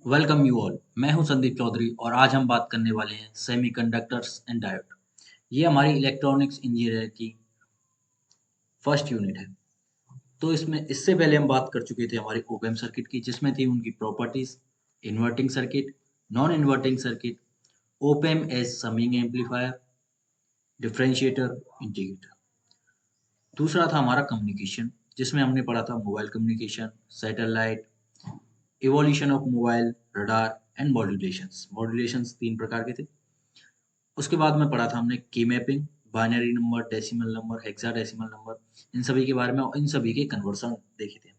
Welcome you all. मैं हूं संदीप चौधरी और आज हम बात करने वाले हैं सेमीकंडक्टर्स एंड डायोड। ये हमारी इलेक्ट्रॉनिक्स इंजीनियर की फर्स्ट यूनिट है। तो इसमें इससे पहले हम बात कर चुके थे हमारी ओप-एम्प सर्किट की, जिसमें थी उनकी properties, inverting circuit, non inverting circuit, op amp as summing amplifier, differentiator, integrator. दूसरा था हमारा कम्युनिकेशन, जिसमें हमने पढ़ा था mobile communication, satellite, evolution of mobile, radar and modulations. Modulations 3 प्रकार के थे। उसके बाद में पढ़ा था हमने की mapping, binary number, decimal number, hexadecimal number, इन सभी के बारे में और इन सभी के कन्वर्सन देखे थे।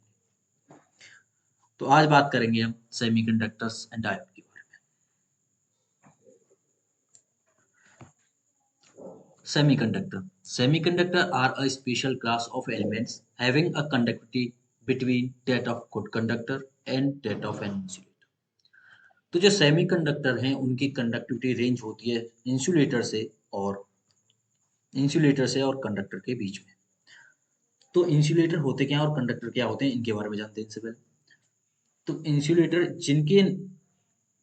तो आज बात करेंगे हम सेमीकंडक्टर्स एंड डायोड के बारे में। Semiconductor. Semiconductor are a special class of elements having a conductivity between that of good conductor and that of an insulator. तो जो सेमीकंडक्टर हैं उनकी कंडक्टिविटी रेंज होती है और इंसुलेटर से और कंडक्टर के बीच में। तो इंसुलेटर होते क्या हैं और कंडक्टर क्या होते हैं, इनके बारे में जानते हैं इनसे पहले। तो इंसुलेटर जिनके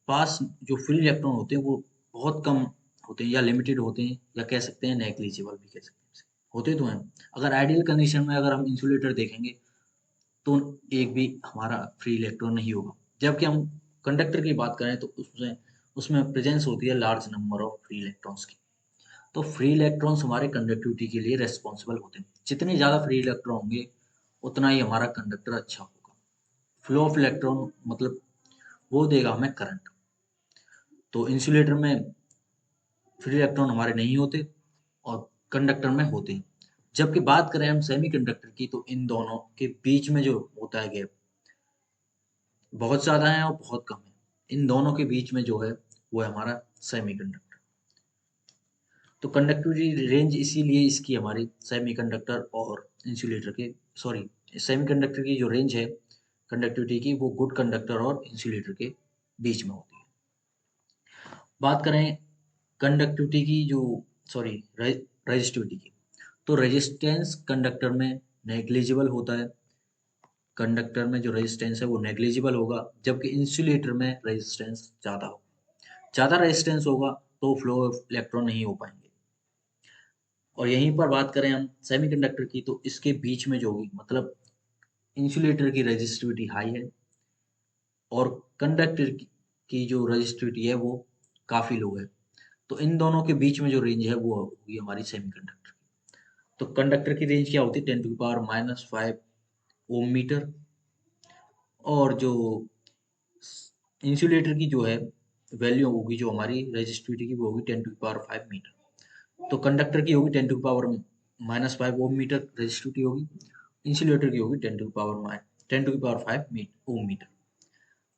पास जो फ्री इलेक्ट्रॉन होते हैं वो बहुत कम होते हैं या लिमिटेड होते हैं या कह सकते हैं नेग्लिजिबल भी कह सकते हैं इसे। होते तो हैं। अगर आइडियल कंडीशन में अगर हम इंसुलेटर देखेंगे तो एक भी हमारा फ्री इलेक्ट्रॉन नहीं होगा। जबकि हम कंडक्टर की बात करें तो उसमें उसमें प्रेजेंस होती है large number of free electrons की। तो फ्री इलेक्ट्रॉन्स हमारे कंडक्टिविटी के लिए रेस्पॉन्सिबल होते हैं। जितने ज़्यादा फ्री इलेक्ट्रॉन होंगे उतना ही हमारा कंडक्टर अच्छा होगा। फ्लो ऑफ इलेक्ट्रॉन मतलब वो देगा हमें करंट। तो इंसुलेटर में फ्री इलेक्ट्रॉन हमारे नहीं होते और कंडक्टर में होते हैं। जबकि बात करें हम सेमीकंडक्टर की तो इन दोनों के बीच में जो होता है गैप बहुत ज़्यादा है और बहुत कम है। इन दोनों के बीच में जो है वो है हमारा सेमीकंडक्टर। तो कंडक्टिविटी रेंज इसीलिए इसकी हमारी सेमीकंडक्टर और इंसुलेटर के सॉरी सेमीकंडक्टर की जो रेंज है कंडक्टिविटी की वो गुड कंडक्टर और इंसुलेटर के बीच में होती है। बात करें कंडक्टिविटी की जो सॉरी रेजिस्टिविटी की, तो रेजिस्टेंस कंडक्टर में नेग्लिजिबल होता है। कंडक्टर में जो रेजिस्टेंस है वो नेग्लिजिबल होगा, जबकि इंसुलेटर में रेजिस्टेंस ज़्यादा होगा। ज़्यादा रेजिस्टेंस होगा तो फ्लो ऑफ इलेक्ट्रॉन नहीं हो पाएंगे। और यहीं पर बात करें हम सेमीकंडक्टर की तो इसके बीच में जो होगी मतलब इंसुलेटर की रेजिस्टिविटी हाई है और कंडक्टर की जो रेजिस्टिविटी है वो काफ़ी लो है। तो इन दोनों के बीच में जो रेंज है वो होगी हमारी सेमीकंडक्टर की। तो कंडक्टर की रेंज क्या होती है 10⁻⁵ ओम मीटर और जो इंसुलेटर की जो है वैल्यू होगी जो हमारी रेजिस्टिविटी की वो होगी 10⁵ मीटर। तो कंडक्टर की होगी 10⁻⁵ ओम मीटर रेजिस्टिविटी होगी। इंसुलेटर की होगी 10⁻⁵ ओम मीटर।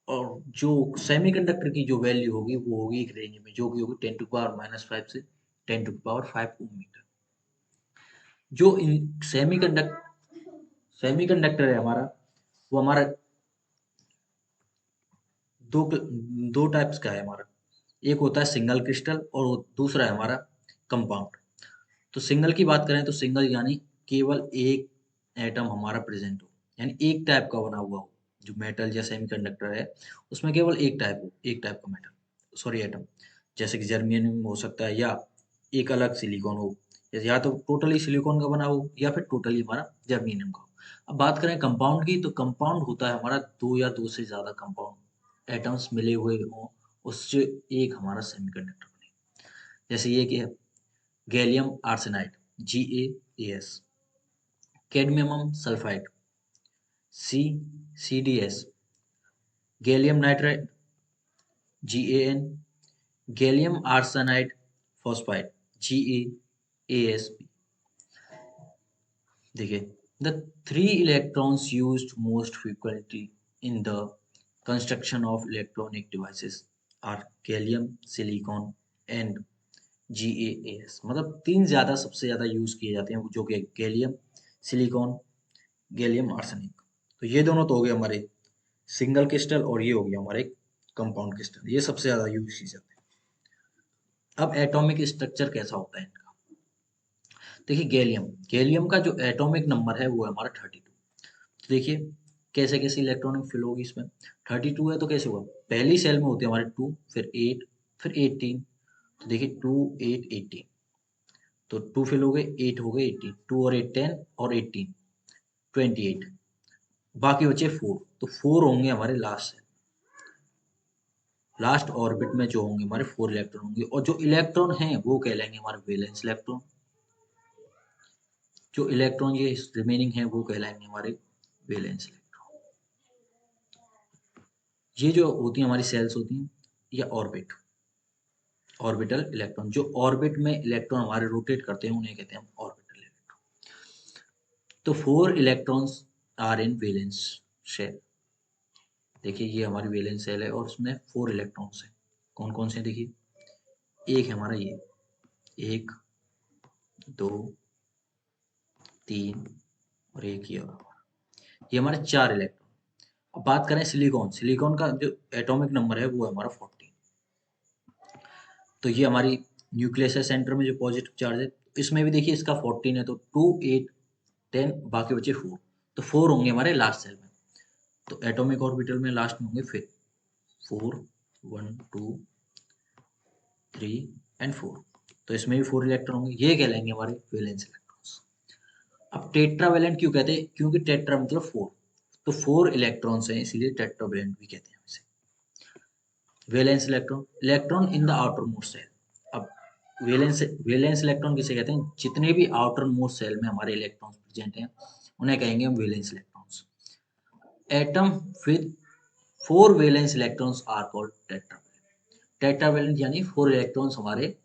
और जो सेमीकंडक्टर की जो वैल्यू होगी वो होगी एक रेंज में जो कि होगी 10⁻⁵ से 10⁵ ओम मीटर। जो सेमीकंडक्टर है हमारा वो हमारा दो दो टाइप्स का है हमारा। एक होता है सिंगल क्रिस्टल और दूसरा है हमारा कंपाउंड। तो सिंगल की बात करें तो सिंगल यानी केवल एक एटम हमारा प्रेजेंट हो, यानी एक टाइप का बना हुआ हो। जो मेटल या सेमीकंडक्टर है उसमें केवल एक टाइप का मेटल सॉरी एटम, जैसे कि जर्मेनियम हो सकता है या एक अलग सिलिकॉन हो, या तो टोटली सिलिकॉन का बना हो या फिर टोटली हमारा जर्मेनियम का हो। अब बात करें कंपाउंड की तो कंपाउंड होता है हमारा दो या दो से ज्यादा कंपाउंड एटम्स मिले हुए हों, उससे एक हमारा सेमीकंडक्टर बने। जैसे ये कि gallium arsenide GaAs, cadmium sulphide CCDS, gallium nitride GaN, gallium arsenide phosphide GaAsP। देखिए, the three electrons used most frequently in the construction of electronic devices are gallium, silicon and GaAs। मतलब तीन ज़्यादा सबसे ज़्यादा यूज़ किए जाते हैं जो कि गैलियम, सिलिकॉन, गैलियम आर्सेनिक। तो ये दोनों तो हो गए हमारे सिंगल क्रिस्टल और ये हो गया हमारे कंपाउंड क्रिस्टल, ये सबसे ज़्यादा यूज़ किए जाते हैं। अब एटॉमिक स्ट्रक्चर कैसा होता है इनका, देखिए गैलियम गैलियम का जो एटॉमिक नंबर है वो है हमारा 32। देखिए कैसे कैसे इलेक्ट्रॉनिक फिल होगी इसमें। 32 है तो कैसे होगा, पहली सेल में होते हैं हमारे 2, फिर 8, फिर 18। तो देखिए 2 8 18, तो 2 फिल हो गए, 8 हो गए 18, 2 और 8 10 और 18 28, बाकी बचे 4, तो 4 होंगे हमारे लास्ट, लास्ट ऑर्बिट में जो होंगे हमारे 4 इलेक्ट्रॉन होंगे, और जो इलेक्ट्रॉन हैं वो कहलाएंगे हमारे वैलेंस इलेक्ट्रॉन। जो इलेक्ट्रॉन ये रिमेनिंग है वो कहलाएंगे हमारे वैलेंस इलेक्ट्रॉन। ये जो होती हैं हमारी सेल्स होती हैं या ऑर्बिट, ऑर्बिटल इलेक्ट्रॉन, जो ऑर्बिट में इलेक्ट्रॉन हमारे रोटेट करते हैं उन्हें कहते हैं हम ऑर्बिटल इलेक्ट्रॉन। तो 4 electrons are in valence shell. देखिए ये हमारी वैलेंस सेल है और उसमें 4 इलेक्ट्रॉन्स हैं। कौन कौन से, देखिए एक है हमारा ये, 1 2 3 और एक ये, और ये हमारे 4 इलेक्ट्रॉन। अब बात करें सिलिकॉन, सिलिकॉन का जो एटॉमिक नंबर है वो है हमारा 14। तो ये हमारी न्यूक्लियस है, सेंटर में जो पॉजिटिव चार्ज है, इसमें भी देखिए इसका 14 है, तो 2 8 10 बाकी बचे 4, तो 4 होंगे हमारे लास्ट सेल में। तो एटॉमिक ऑर्बिटल में लास्ट में होंगे फिर 4 1 2 3 एंड 4, तो इसमें भी 4 इलेक्ट्रॉन होंगे, ये कहलाएंगे हमारे वैलेंस इलेक्ट्रॉन्स। अब टेट्रावेलेंट क्यों कहते हैं, क्योंकि टेट्रा मतलब 4, तो 4 इलेक्ट्रॉन्स हैं इसीलिए टेट्रावेलेंट भी कहते हैं इसे। Valence electron, electron in the outermost shell. अब वैलेंस इलेक्ट्रॉन किसे कहते हैं, जितने भी आउटर मोस्ट सेल में हमारे इलेक्ट्रॉन्स प्रेजेंट हैं उन्हें कहेंगे हम valence electrons. Atom with 4 valence electrons are called tetravalent. Tetravalent यानी 4 इलेक्ट्रॉन्स हमारे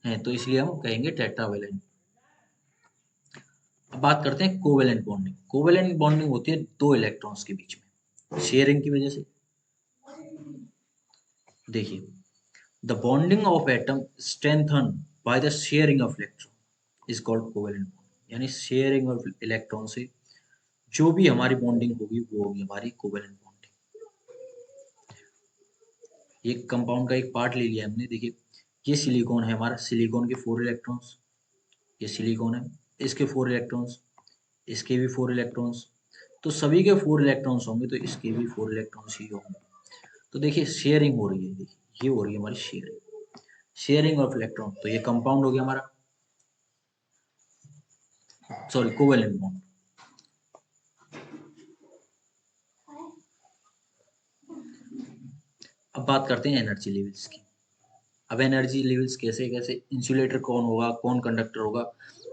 हैं तो इसलिए हम कहेंगे टेट्रावेलेंट। अब बात करते हैं कोवेलेंट बॉन्डिंग। कोवेलेंट बॉन्डिंग होती है दो इलेक्ट्रॉन्स के बीच में शेयरिंग की वजह से। देखिए the bonding of atom strengthened by the sharing of electron is called covalent bond। यानी शेयरिंग ऑफ इलेक्ट्रॉन से जो भी हमारी बॉन्डिंग होगी वो होगी हमारी कोवेलेंट बॉन्डिंग। ये कंपाउंड का एक पार्ट ले लिया हमने। देखिए ये सिलिकॉन है हमारा, सिलिकॉन के 4 इलेक्ट्रॉन्स, ये सिलिकॉन है, इसके 4 इलेक्ट्रॉन्स, इसके भी 4 इलेक्ट्रॉन्स, तो सभी के 4 इलेक्ट्रॉन्स होंगे तो इसके भी 4 इलेक्ट्रॉन्स ही होंगे। तो देखिए शेयरिंग हो रही है, देखिए ये हो रही है हमारी शेयरिंग, शेयरिंग ऑफ इलेक्ट्रॉन। तो ये कंपाउंड हो गया हमारा, सॉरी कोवेलेंट बॉन्ड। अब बात करते हैं एनर्जी लेवल्स की। अब एनर्जी लेवल्स कैसे कैसे, इंसुलेटर कौन होगा, कौन कंडक्टर होगा,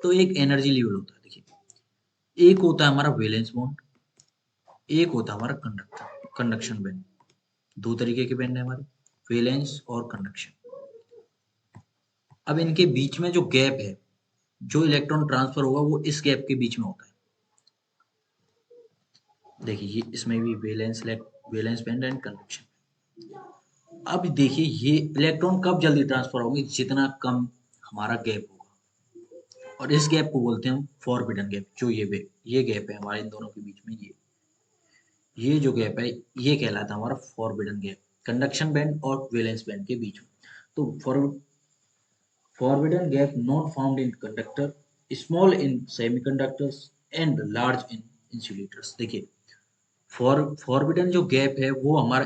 तो एक एनर्जी लेवल होता है। देखिए एक होता है हमारा वैलेंस बॉन्ड, एक होता है हमारा कंडक्टर कंडक्शन बैंड। दो तरीके के बैंड है हमारे, वैलेंस और कंडक्शन। अब इनके बीच में जो गैप है, जो इलेक्ट्रॉन ट्रांसफर होगा वो इस गैप के बीच में होता है। देखिए ये इसमें भी वैलेंस बैंड एंड कंडक्शन। अब देखिए ये इलेक्ट्रॉन कब जल्दी ट्रांसफर होंगे, जितना कम हमारा गैप होगा, और इस गैप को बोलते हैं हम फॉरबिडन गैप। जो ये गैप है हमारे इन दोनों के बीच में, ये जो गैप है ये कहलाता है हमारा फॉरबिडन गैप, कंडक्शन बैंड और वैलेंस बैंड के बीच में। तो forbidden gap not found in conductor, small in semiconductors and large in insulators. देखिए फॉरबिडन जो गैप है वो हमारे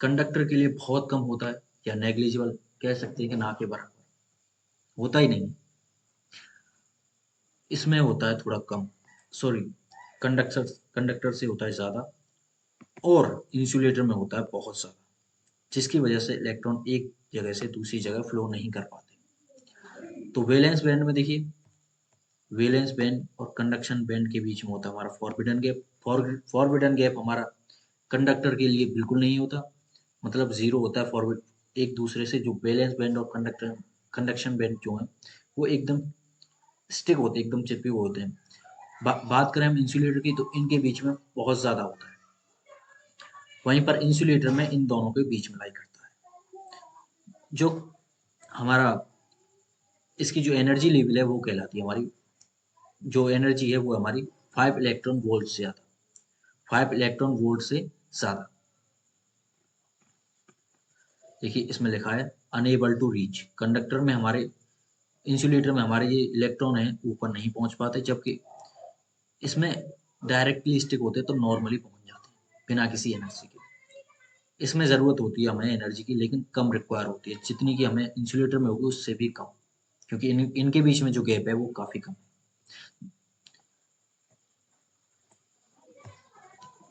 कंडक्टर के लिए बहुत कम होता है, या नेग्लिजिबल कह सकते हैं कि ना के बराबर, होता ही नहीं। इसमें होता है थोड़ा कम, सॉरी कंडक्टर कंडक्टर से होता है ज़्यादा, और इंसुलेटर में होता है बहुत ज़्यादा, जिसकी वजह से इलेक्ट्रॉन एक जगह से दूसरी जगह फ्लो नहीं कर पाते। तो वैलेंस बैंड में देखिए, वैलेंस बैंड और कंडक्शन बैंड के बीच में होता है हमारा फॉरबिडन गैप। फॉरबिडन गैप हमारा कंडक्टर के लिए बिल्कुल नहीं होता, मतलब जीरो होता है। फॉरबिड एक दूसरे से जो वैलेंस बैंड और कंडक्शन बैंड जो है वो एकदम स्टिक होते हैं, एकदम चिपके हुए होते हैं। बात करें हम इंसुलेटर की तो इनके बीच में बहुत ज़्यादा होता है, वहीं पर इंसुलेटर में इन दोनों के बीच में लाई करता है। जो हमारा इसकी जो एनर्जी लेवल है वो कहलाती है हमारी, जो एनर्जी है वो हमारी 5 इलेक्ट्रॉन वोल्ट से ज़्यादा, 5 इलेक्ट्रॉन वोल्ट से ज़्यादा। देखिए इसमें लिखा है अनेबल टू रीच। कंडक्टर में हमारे, इंसुलेटर में हमारे ये इलेक्ट्रॉन है ऊपर नहीं पहुंच पाते, जबकि इसमें डायरेक्टली स्टिक होते हैं तो नॉर्मली पहुंच जाते हैं बिना किसी एनर्जी के। इसमें ज़रूरत होती है हमें एनर्जी की, लेकिन कम रिक्वायर होती है, जितनी की हमें इंसुलेटर में होगी उससे भी कम, क्योंकि इनके बीच में जो गैप है वो काफ़ी कम है।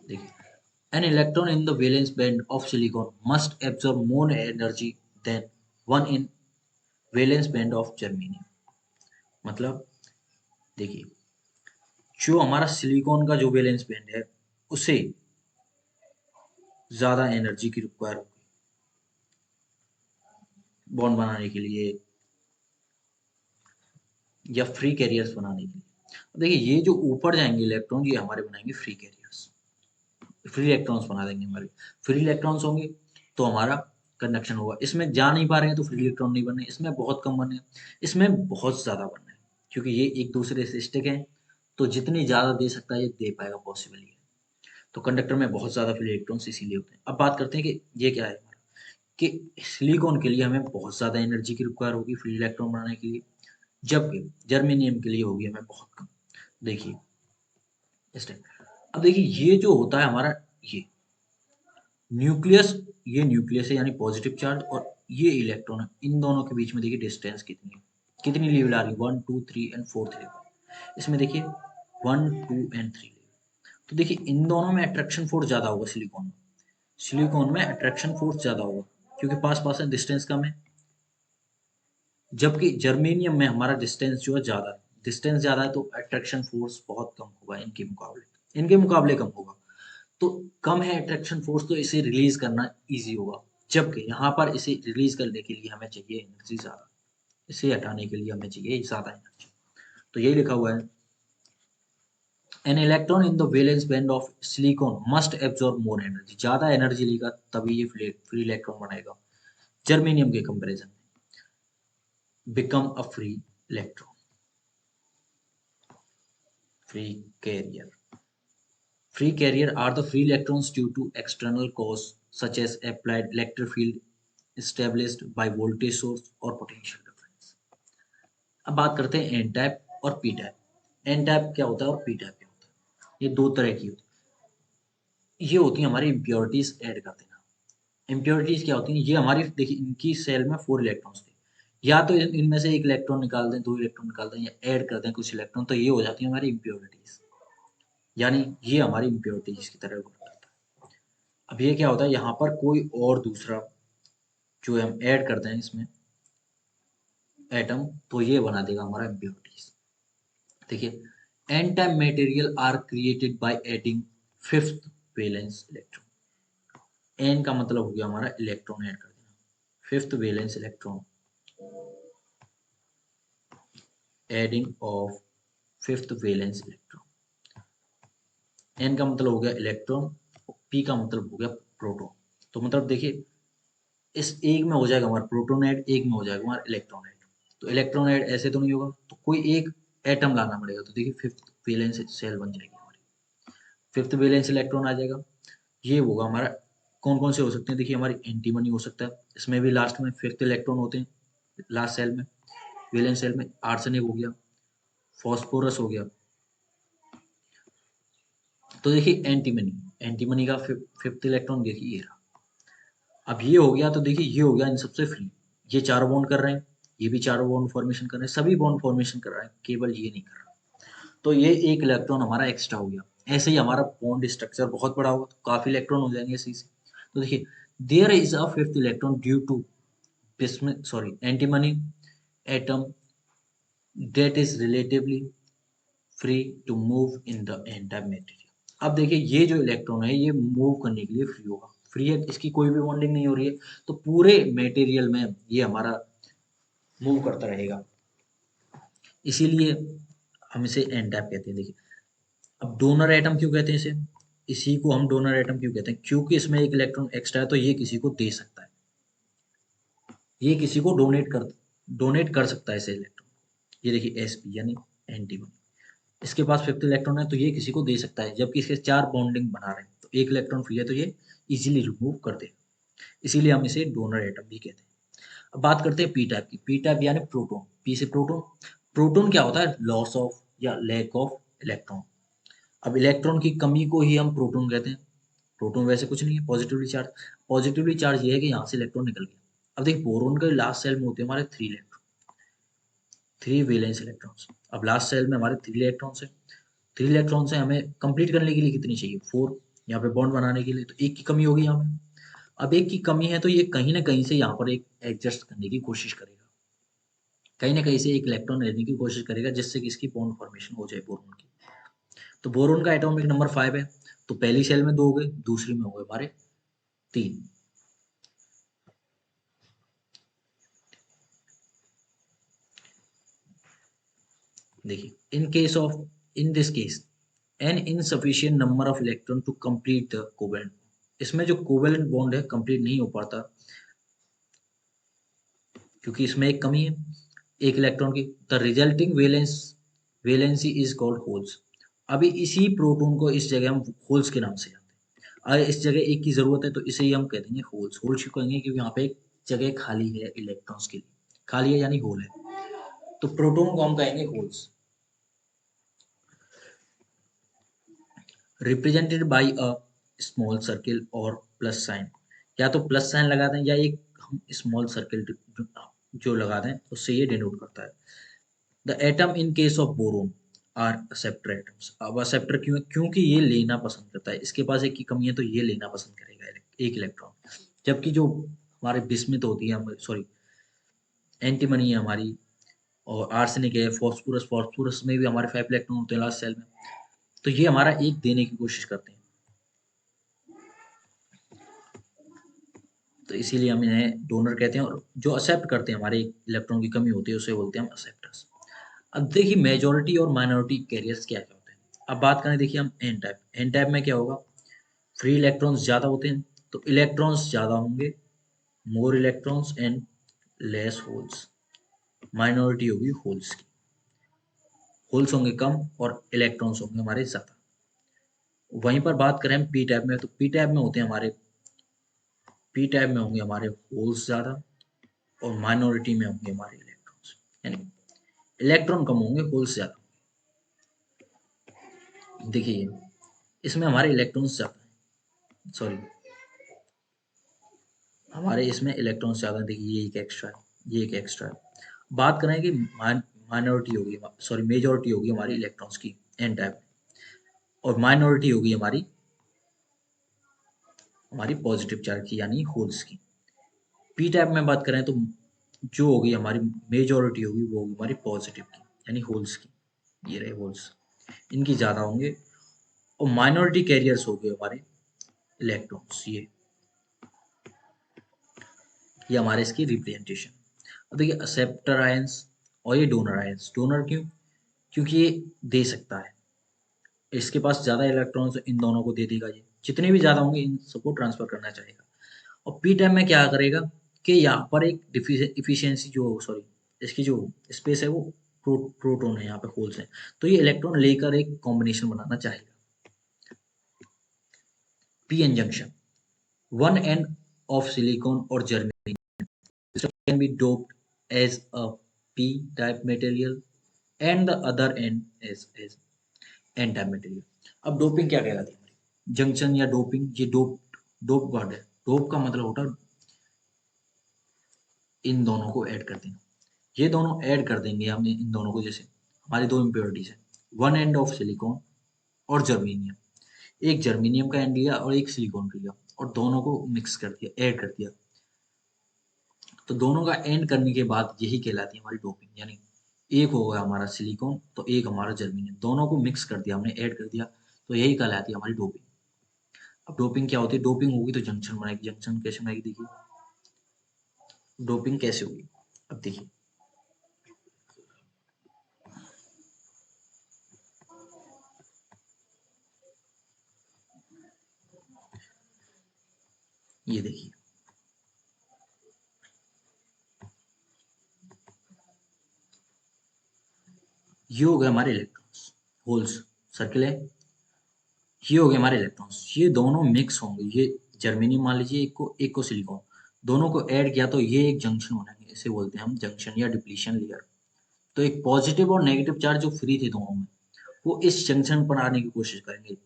देखिए, an electron in the valence band of silicon must absorb more energy than one in valence band of germanium। मतलब देखिए, जो हमारा सिलिकॉन का जो वैलेंस बैंड है उसे ज़्यादा एनर्जी की रिक्वायर होगी बॉन्ड बनाने के लिए या फ्री कैरियर्स बनाने के लिए। देखिए, ये जो ऊपर जाएंगे इलेक्ट्रॉन, ये हमारे बनाएंगे फ्री कैरियर्स, फ्री इलेक्ट्रॉन्स बना देंगे हमारे। फ्री इलेक्ट्रॉन्स होंगे तो हमारा कंडक्शन होगा। इसमें जा नहीं पा रहे हैं तो फ्री इलेक्ट्रॉन नहीं बनने, इसमें बहुत कम बने, इसमें बहुत ज़्यादा बनना है, क्योंकि ये एक दूसरे से स्टिक हैं, तो जितनी ज़्यादा दे सकता है ये दे पाएगा, पॉसिबल है। तो कंडक्टर में बहुत ज़्यादा फ्री इलेक्ट्रॉन्स इसीलिए होते हैं। अब बात करते हैं कि ये क्या है कि सिलिकॉन के लिए हमें बहुत ज़्यादा एनर्जी की रिक्वायर होगी फ्री इलेक्ट्रॉन बनाने के लिए, जबकि जर्मेनियम के लिए होगी हमें बहुत कम। देखिए इस टाइप। अब देखिए, ये जो होता है हमारा, ये न्यूक्लियस, ये न्यूक्लियस है यानी पॉजिटिव चार्ज, और ये इलेक्ट्रॉन है, इन दोनों के बीच में देखिए डिस्टेंस कितनी है, कितनी लेवल आ रही है, 1 2 3 एंड 4th लेवल। इसमें देखिए 1 2 एंड 3 लेवल। तो देखिए इन दोनों में अट्रैक्शन फोर्स ज़्यादा होगा सिलिकॉन में, सिलिकॉन में अट्रैक्शन फोर्स ज़्यादा होगा क्योंकि पास पास है, डिस्टेंस कम है। जबकि जर्मेनियम में हमारा डिस्टेंस जो है ज़्यादा है, डिस्टेंस ज़्यादा है तो अट्रैक्शन फोर्स बहुत कम होगा इनके मुकाबले कम होगा। तो कम है अट्रैक्शन फोर्स, तो इसे रिलीज करना इजी होगा, जबकि यहाँ पर इसे रिलीज करने के लिए हमें चाहिए एनर्जी ज़्यादा, इसे हटाने के लिए हमें चाहिए ज़्यादा एनर्जी। तो यही लिखा हुआ है, an electron in the valence band of silicon must absorb more energy. ज़्यादा एनर्जी लेगा तभी ये फ्री इलेक्ट्रॉन बनाएगा जर्मेनियम के कंपेरिजन में। Become a free electron, free carrier. Free carrier are the free electrons due to external cause such as applied electric field established by voltage source or potential difference। अब बात करते हैं N type और P type. N type क्या होता है और P type क्या होता है? ये दो तरह की होती है। ये होती है हमारी इम्प्योरिटीज ऐड कर देना। इम्प्योरिटीज क्या होती हैं? ये हमारी, देखिए इनकी सेल में 4 इलेक्ट्रॉन्स थे, या तो इनमें से एक इलेक्ट्रॉन निकाल दें, 2 इलेक्ट्रॉन निकाल दें, या ऐड कर दें कुछ इलेक्ट्रॉन, तो ये हो जाती है हमारी इम्प्योरिटीज, यानी ये हमारी इम्प्योरिटीज की तरह वर्क करता है। अब ये क्या होता है, यहाँ पर कोई और दूसरा जो हम ऐड करते हैं इसमें एटम, तो ये बना देगा हमारा इम्प्योरिटीज। देखिए, N type material are created by adding fifth valence electron. N का मतलब हो गया हमारा इलेक्ट्रॉन ऐड कर देना, fifth valence electron, adding of fifth valence electron. N का मतलब हो गया इलेक्ट्रॉन, पी का मतलब हो गया प्रोटॉन। तो मतलब देखिए, इस एक में हो जाएगा हमारा प्रोटोन ऐड, एक में हो जाएगा हमारा इलेक्ट्रॉन ऐड। तो इलेक्ट्रॉन ऐड ऐसे तो नहीं होगा, तो कोई एक एटम लाना पड़ेगा। तो देखिए फिफ्थ वैलेंस सेल बन जाएगी हमारी, फिफ्थ वैलेंस इलेक्ट्रॉन आ जाएगा। ये होगा हमारा, कौन कौन से हो सकते हैं? देखिए हमारी एंटीमनी हो सकता है, इसमें भी लास्ट में फिफ्थ इलेक्ट्रॉन होते हैं लास्ट सेल में, वैलेंस सेल में। आर्सेनिक हो गया, फॉस्फोरस हो गया। तो देखिए एंटीमनी, एंटीमनी का फिफ्थ इलेक्ट्रॉन देखिए ये रहा। अब ये हो गया, तो देखिए ये हो गया इन सबसे फ्री। ये चारों बॉन्ड कर रहे हैं, ये भी चारों बॉन्ड फॉर्मेशन कर रहे हैं, सभी बॉन्ड फॉर्मेशन कर रहे हैं, केवल ये नहीं कर रहा। तो ये एक इलेक्ट्रॉन हमारा एक्स्ट्रा हो गया। ऐसे ही हमारा बॉन्ड स्ट्रक्चर बहुत बड़ा होगा तो काफी इलेक्ट्रॉन हो जाएंगे इसी से। तो देखिए, there is a fifth electron due to antimony atom that is relatively free to move in the entire material। अब देखिए ये जो इलेक्ट्रॉन है ये मूव करने के लिए फ्री होगा, फ्री है, इसकी कोई भी बॉन्डिंग नहीं हो रही है, तो पूरे मटेरियल में ये हमारा मूव करता रहेगा, इसीलिए हम इसे एन टाइप कहते हैं। देखिए, अब डोनर एटम क्यों कहते हैं इसे, इसी को हम डोनर एटम क्यों कहते हैं? क्योंकि इसमें एक इलेक्ट्रॉन एक्स्ट्रा है, तो ये किसी को दे सकता है, ये किसी को डोनेट कर सकता है इसे इलेक्ट्रॉन। ये देखिए एस पी यानी एंटी, इसके पास फिफ्थ इलेक्ट्रॉन है तो ये किसी को दे सकता है, जबकि इसके 4 बॉन्डिंग बना रहे हैं, तो एक इलेक्ट्रॉन फ्री है तो ये इजीली रिमूव कर दे, इसीलिए हम इसे डोनर एटम भी कहते हैं। अब बात करते हैं पी टाइप की। पी टाइप यानी प्रोटॉन, पी से प्रोटॉन। प्रोटॉन क्या होता है? लॉस ऑफ या लैक ऑफ इलेक्ट्रॉन। अब इलेक्ट्रॉन की कमी को ही हम प्रोटॉन कहते हैं। प्रोटॉन वैसे कुछ नहीं है, पॉजिटिवली चार्ज ये है कि यहाँ से इलेक्ट्रॉन निकल गया। अब देखिए बोरोन के लास्ट सेल में होते हैं हमारे 3 इलेक्ट्रॉन, 3 वैलेंस इलेक्ट्रॉन्स। अब लास्ट सेल में हमारे 3 इलेक्ट्रॉन्स है। 3 इलेक्ट्रॉन्स है, हमें कंप्लीट करने के लिए कितनी चाहिए? 4। यहाँ पे बॉन्ड बनाने के लिए तो एक की कमी होगी यहाँ पे। अब एक की कमी है तो ये कहीं ना कहीं से यहाँ पर एक एडजस्ट करने की कोशिश करेगा, कहीं ना कहीं से एक इलेक्ट्रॉन लेने की कोशिश करेगा जिससे कि इसकी बॉन्ड फॉर्मेशन हो जाए बोरोन की। तो बोरोन का एटॉमिक नंबर 5 है। तो पहली सेल में 2 हो गए, दूसरी में हो गए हमारे 3। देखिए in this case an insufficient number of electron to complete the covalent. इसमें जो कोवेलेंट बॉन्ड है कंप्लीट नहीं हो पाता क्योंकि इसमें एक कमी है एक इलेक्ट्रॉन की। The resulting valency is called holes. अभी इसी प्रोटॉन को इस जगह हम होल्स के नाम से जानते हैं। अगर इस जगह एक की जरूरत है तो इसे ही हम कह देंगे होल्स। होल्स क्यों कहेंगे? क्योंकि यहाँ पे एक जगह खाली है इलेक्ट्रॉन्स के लिए, खाली है यानी होल है, तो प्रोटॉन को हम कहेंगे holes. Represented by a small circle और प्लस साइन। या तो प्लस साइन लगा दें या एक हम स्मॉल सर्किल जो लगा दें उससे ये डिनोट करता है। The atom in case of boron are acceptor atoms. अब एक्सेप्टर क्यों? क्योंकि ये लेना पसंद करता है, इसके पास एक की कमी है तो ये लेना पसंद करेगा एक इलेक्ट्रॉन। जबकि जो हमारे बिस्मिथ होती है, सॉरी एंटीमनी है हमारी, और आर्सेनिक है, फॉस्फोरस में भी हमारे 5 इलेक्ट्रॉन होते हैं लास्ट सेल में, तो ये हमारा एक देने की कोशिश करते हैं। तो इसीलिए हम इन्हें डोनर कहते हैं, और जो एक्सेप्ट करते हैं हमारे इलेक्ट्रॉन की कमी होती है उसे बोलते हैं हम एक्सेप्टर्स। अब देखिए मेजॉरिटी और माइनॉरिटी कैरियर्स क्या क्या होते हैं। अब बात करें देखिए हम एन टाइप। एन टाइप में क्या होगा? फ्री इलेक्ट्रॉन्स ज़्यादा होते हैं तो इलेक्ट्रॉन्स ज़्यादा होंगे, मोर electrons and less holes. Minority होगी होल्स की, होल्स होंगे कम और इलेक्ट्रॉन्स होंगे हमारे ज़्यादा। वहीं पर बात करें हम पी टाइप में, तो पी टाइप में होते हैं हमारे, पी टाइप में होंगे हमारे होल्स ज़्यादा और माइनॉरिटी में होंगे हमारे इलेक्ट्रॉन्स, यानी इलेक्ट्रॉन कम होंगे होल्स ज़्यादा। देखिए इसमें हमारे इलेक्ट्रॉन्स ज़्यादा हैं, सॉरी हमारे इसमें इलेक्ट्रॉन्स ज़्यादा हैं। देखिए ये एक एक्स्ट्रा है, ये एक एक्स्ट्रा है। बात करें कि माइनॉरिटी होगी, सॉरी मेजॉरिटी होगी हमारी इलेक्ट्रॉन्स की एन टाइप में, और माइनॉरिटी होगी हमारी हमारी पॉजिटिव चार्ज की यानी होल्स की। पी टाइप में बात करें तो जो होगी हमारी मेजॉरिटी होगी वो होगी हमारी पॉजिटिव की यानी होल्स की। ये रहे होल्स, इनकी ज़्यादा होंगे, और माइनॉरिटी कैरियर्स हो गए हमारे इलेक्ट्रॉन्स। ये हमारे इसकी रिप्रेजेंटेशन। अब देखिए एक्सेप्टर आयंस और ये डोनर आयंस। डोनर क्यों? क्योंकि ये दे सकता है, इसके पास ज़्यादा इलेक्ट्रॉन्स इन दोनों को दे देगा, ये जितने भी ज़्यादा होंगे इन सबको ट्रांसफर करना चाहेगा। और पी टाइम में क्या करेगा कि यहाँ पर एक इफिशियंसी जो, सॉरी इसकी जो स्पेस है वो प्रोटॉन है, यहाँ पे होल्स हैं, तो ये इलेक्ट्रॉन लेकर एक कॉम्बिनेशन बनाना चाहेगा। P N junction, one end of silicon और germanium can be doped as a p-type material and the other end as n-type material। अब डोपिंग क्या कहलाती है हमारी? जंक्शन या डोपिंग, ये डोप वर्ड है। डोप का मतलब होता है इन दोनों को ऐड कर देना। ये दोनों ऐड कर देंगे हमने इन दोनों को, जैसे हमारी 2 इम्प्योरिटीज है, वन एंड ऑफ सिलिकॉन और जर्मेनियम। एक जर्मेनियम का एंड लिया और एक सिलिकॉन का लिया और दोनों को मिक्स कर दिया, ऐड कर दिया, तो दोनों का एंड करने के बाद यही कहलाती है हमारी डोपिंग। यानी एक हो गया हमारा सिलिकॉन तो एक हमारा जर्मेनियम, दोनों को मिक्स कर दिया हमने, ऐड कर दिया, तो यही कहलाती है हमारी डोपिंग। अब डोपिंग क्या होती है? डोपिंग होगी तो जंक्शन बनेगी। जंक्शन कैसे बनेगी? देखिए डोपिंग कैसे होगी, अब देखिए ये देखिए ये हो गए हमारे इलेक्ट्रॉन्स, होल्स सर्किल है, ये हो गए हमारे इलेक्ट्रॉन्स, ये दोनों मिक्स होंगे। ये जर्मेनियम मान लीजिए, एक को सिलिकॉन, दोनों को ऐड किया तो ये एक जंक्शन बनेंगे, इसे बोलते हैं हम जंक्शन या डिप्लीशन लेयर। तो एक पॉजिटिव और नेगेटिव चार्ज जो फ्री थे दोनों में वो इस जंक्शन पर आने की कोशिश करेंगे।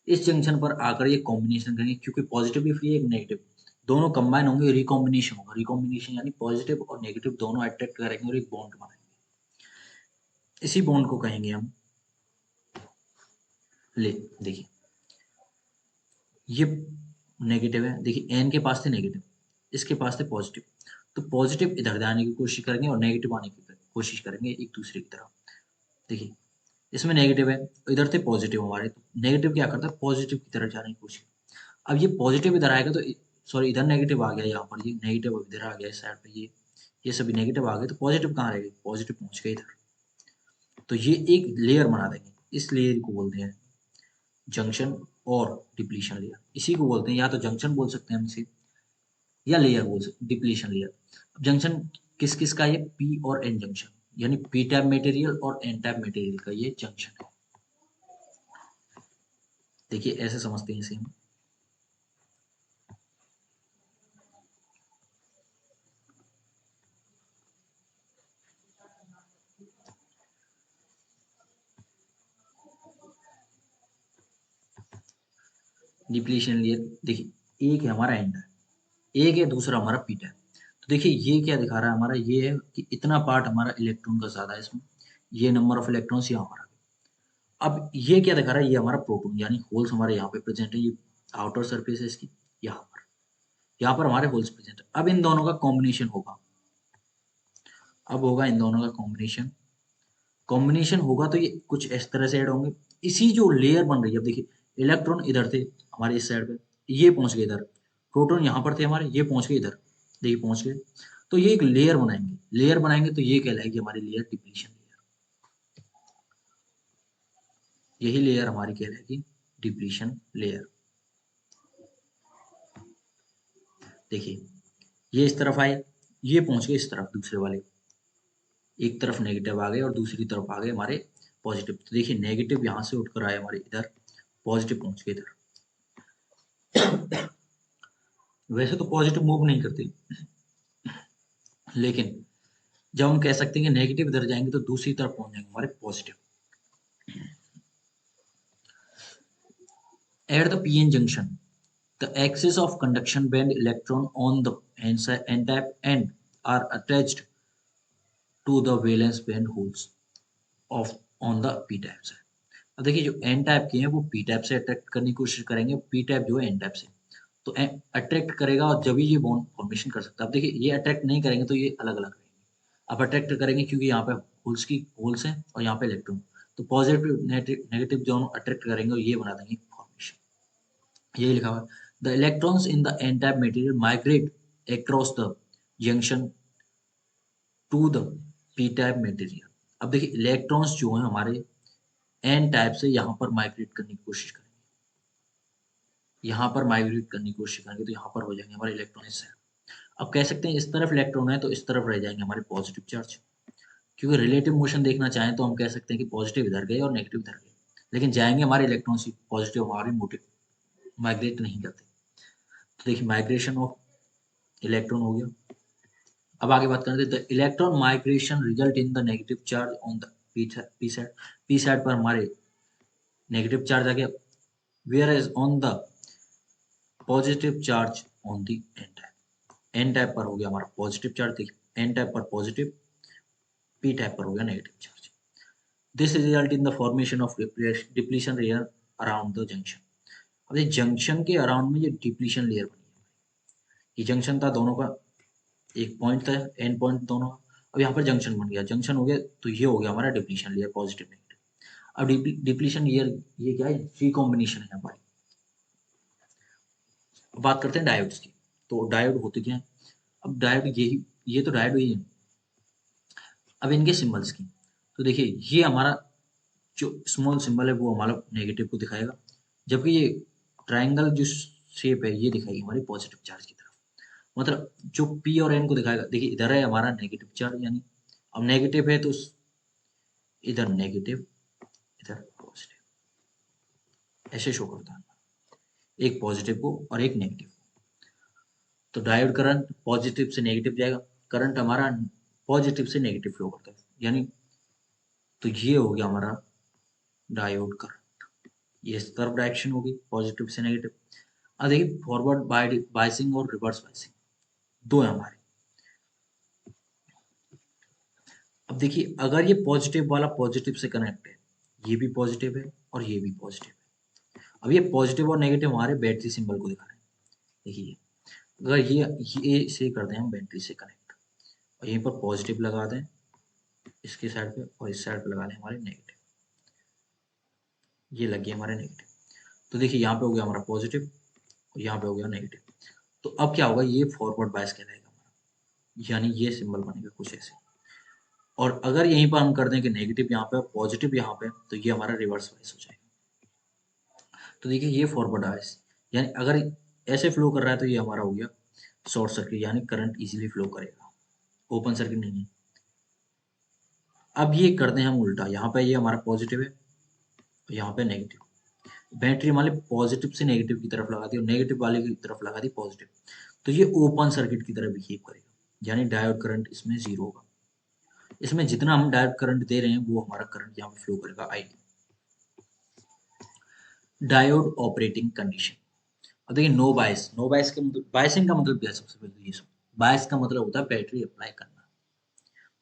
इस जंक्शन पर आकर ये कॉम्बिनेशन करेंगे, क्योंकि पॉजिटिव भी फ्री है, एक नेगेटिव, दोनों कंबाइन होंगे, रिकॉम्बिनेशन होगा। रिकॉम्बिनेशन यानी पॉजिटिव और नेगेटिव दोनों अट्रैक्ट करेंगे और एक बॉन्ड बनाएंगे। इसी बॉन्ड को कहेंगे हम, ले देखिए ये नेगेटिव है, देखिए एन के पास थे नेगेटिव, इसके पास थे पॉजिटिव, तो पॉजिटिव इधर आने की कोशिश करेंगे और नेगेटिव आने की कोशिश करेंगे एक दूसरे की तरफ। देखिए इसमें नेगेटिव है, इधर थे पॉजिटिव हमारे, तो नेगेटिव क्या करता है, पॉजिटिव की तरफ जाने की कोशिश। अब ये पॉजिटिव इधर आएगा तो सॉरी इधर नेगेटिव आ गया, यहाँ पर ये नेगेटिव इधर आ गया इस साइड पे, ये सभी नेगेटिव आ गए, तो पॉजिटिव कहाँ रहेगी, पॉजिटिव पहुंच गए इधर। तो ये एक लेयर बना देंगे, इस लेयर को बोलते हैं जंक्शन और डिप्लीशन लेयर। इसी को बोलते हैं, या तो जंक्शन बोल सकते हैं हम इसे, या लेयर बोल सकते हैं, डिप्लीशन लेयर। अब जंक्शन किस किस का, ये पी और एन जंक्शन, यानी पी टाइप मटेरियल और एन टाइप मटेरियल का ये जंक्शन है। देखिए ऐसे समझते हैं इसे हम। डिप्लीशन लेयर, देखिए एक है हमारा एन टाइप, एक है दूसरा हमारा पी टाइप। तो देखिए ये क्या दिखा रहा है हमारा, ये है कि इतना पार्ट हमारा इलेक्ट्रॉन का ज्यादा है इसमें, ये नंबर ऑफ इलेक्ट्रॉन्स यहाँ हमारा। अब ये क्या दिखा रहा है, ये हमारा प्रोटॉन, यानी होल्स हमारे यहाँ पे प्रेजेंट है, ये आउटर सरफेस है इसकी, यहाँ पर हमारे होल्स प्रेजेंट है। अब इन दोनों का कॉम्बिनेशन होगा, अब होगा इन दोनों का कॉम्बिनेशन। कॉम्बिनेशन होगा तो ये कुछ इस तरह से ऐड होंगे। इसी जो लेयर बन रही है, अब देखिए इलेक्ट्रॉन इधर थे हमारे इस साइड पे, ये पहुंच गए इधर, प्रोटॉन यहाँ पर थे हमारे, ये पहुंच गए इधर, देखिए पहुंच गए। तो ये एक लेयर बनाएंगे, लेयर बनाएंगे तो ये कहलाएगी हमारी लेयर डिप्लीशन लेयर। यही लेयर हमारी कहलाएगी डिप्लीशन लेयर। देखिए ये इस तरफ आए, ये पहुंच गए इस तरफ दूसरे वाले, एक तरफ नेगेटिव आ गए और दूसरी तरफ आ गए हमारे पॉजिटिव। तो देखिए नेगेटिव यहाँ से उठकर आए हमारे इधर, पॉजिटिव पहुंच गए इधर। वैसे तो पॉजिटिव मूव नहीं करते, लेकिन जब हम कह सकते हैं कि नेगेटिव इधर जाएंगे तो दूसरी तरफ पहुंच जाएंगे हमारे positive. At the PN junction, the axis of conduction band electron on the n-type end are attached to the valence band holes of on the p-type side. अब देखिए जो n टाइप के हैं वो p टाइप से attract करने की कोशिश करेंगे, p टाइप जो है n टाइप से, तो अट्रैक्ट करेगा और जब ही ये बॉन्ड फॉर्मेशन कर सकता है। अब देखिए ये अट्रैक्ट नहीं करेंगे तो ये अलग अलग रहेंगे। अब अट्रैक्ट करेंगे क्योंकि यहाँ पे होल्स हैं और यहाँ पे इलेक्ट्रॉन, तो पॉजिटिव नेगेटिव दोनों अट्रैक्ट करेंगे और ये बना देंगे फॉर्मेशन। यही लिखा हुआ है, the electrons in the N type material migrate across the junction to the P type material. अब देखिए इलेक्ट्रॉन्स जो हैं हमारे एन टाइप से यहाँ पर माइग्रेट करने की कोशिश करेंगे, यहाँ पर माइग्रेट करने की कोशिश करेंगे तो यहाँ पर हो जाएंगे हमारे इलेक्ट्रॉन इस साइड। अब कह सकते हैं इस तरफ इलेक्ट्रॉन है तो इस तरफ रह जाएंगे हमारे पॉजिटिव चार्ज, क्योंकि रिलेटिव मोशन देखना चाहें तो हम कह सकते हैं कि पॉजिटिव इधर गए और नेगेटिव इधर गए, लेकिन जाएंगे हमारे इलेक्ट्रॉन ही पॉजिटिव, हमारे मोटिव माइग्रेट नहीं करते। तो देखिए माइग्रेशन ऑफ इलेक्ट्रॉन हो गया। अब आगे बात करते हैं, electron migration result in the negative charge on the P side. P side पर हमारे नेगेटिव चार्ज आ गया, whereas on the positive charge on the N type. N type पर हो गया हमारा पॉजिटिव चार्ज, देखिए एन टाइप पर पॉजिटिव, पी टाइप पर हो गया negative charge. This result in the formation of depletion layer around the junction. अब ये जंक्शन के अराउंड में ये डिप्लीशन लेयर बनी है। ये जंक्शन था दोनों का, एक पॉइंट था एंड पॉइंट दोनों का। अब यहाँ पर जंक्शन बन गया, जंक्शन हो गया तो ये हो गया हमारा डिप्लीशन लेयर, पॉजिटिव नेगेटिव। अब डिप्लीशन लेयर ये क्या है, रिकॉम्बिनेशन है हमारी। अब बात करते हैं डायोड्स की, तो डायोड होते क्या है। अब डायोड यही, ये तो डायोड ही है। अब इनके सिंबल्स की, तो देखिए ये हमारा जो स्मॉल सिंबल है वो हमारा नेगेटिव को दिखाएगा, जबकि ये ट्राइंगल जो शेप है ये दिखाएगी हमारी पॉजिटिव चार्ज की तरफ। मतलब जो पी और एन को दिखाएगा, देखिए इधर है हमारा नेगेटिव चार्ज, यानी अब नेगेटिव है तो इधर नेगेटिव, इधर पॉजिटिव, ऐसे शो करता है, एक पॉजिटिव को और एक नेगेटिव। तो डायोड करंट पॉजिटिव से नेगेटिव जाएगा, करंट हमारा पॉजिटिव से नेगेटिव फ्लो करता है, यानी तो ये हो गया हमारा डायोड करंट, ये इस तरफ डायरेक्शन होगी पॉजिटिव से नेगेटिव। अब देखिए फॉरवर्ड बायसिंग और रिवर्स बायसिंग दो है हमारे। अब देखिए अगर ये पॉजिटिव वाला पॉजिटिव से कनेक्ट है, ये भी पॉजिटिव है और ये भी पॉजिटिव है। अब ये पॉजिटिव और नेगेटिव हमारे बैटरी सिंबल को दिखा रहे हैं। देखिए अगर ये इसे कर दें हम बैटरी से कनेक्ट, और यहीं पर पॉजिटिव लगा दें इसके साइड पे और इस साइड पे लगा दें हमारे नेगेटिव, ये लग गया हमारे नेगेटिव। तो देखिए यहाँ पे हो गया हमारा पॉजिटिव और यहाँ पे हो गया नेगेटिव। तो अब क्या होगा, ये फॉरवर्ड बायस कहलाएगा हमारा, यानी ये सिंबल बनेगा कुछ ऐसे। और अगर यहीं पर हम कर दें कि नेगेटिव यहाँ पे पॉजिटिव यहाँ पे, तो ये हमारा रिवर्स बायस हो जाएगा। तो देखिए ये फॉरवर्ड बायस, यानी अगर ऐसे फ्लो कर रहा है तो ये हमारा हो गया शॉर्ट सर्किट, यानी करंट इजीली फ्लो करेगा, ओपन सर्किट नहीं है। अब ये कर दें हम उल्टा, यहाँ पे ये हमारा पॉजिटिव है और यहाँ पे नेगेटिव, बैटरी हमारे पॉजिटिव से नेगेटिव की तरफ लगा दी और नेगेटिव वाले की तरफ लगा दी पॉजिटिव, तो ये ओपन सर्किट की तरह बिहेव करेगा, यानी डायोड करंट इसमें जीरो होगा। इसमें जितना हम डायोड करंट दे रहे हैं वो हमारा करंट यहाँ पे फ्लो करेगा आई। Diode operating condition. अब देखिए नो बायस, नो बायस का मतलब, बायसिंग का मतलब क्या है सबसे पहले ये सब। बायस का मतलब होता है बैटरी अप्लाई करना,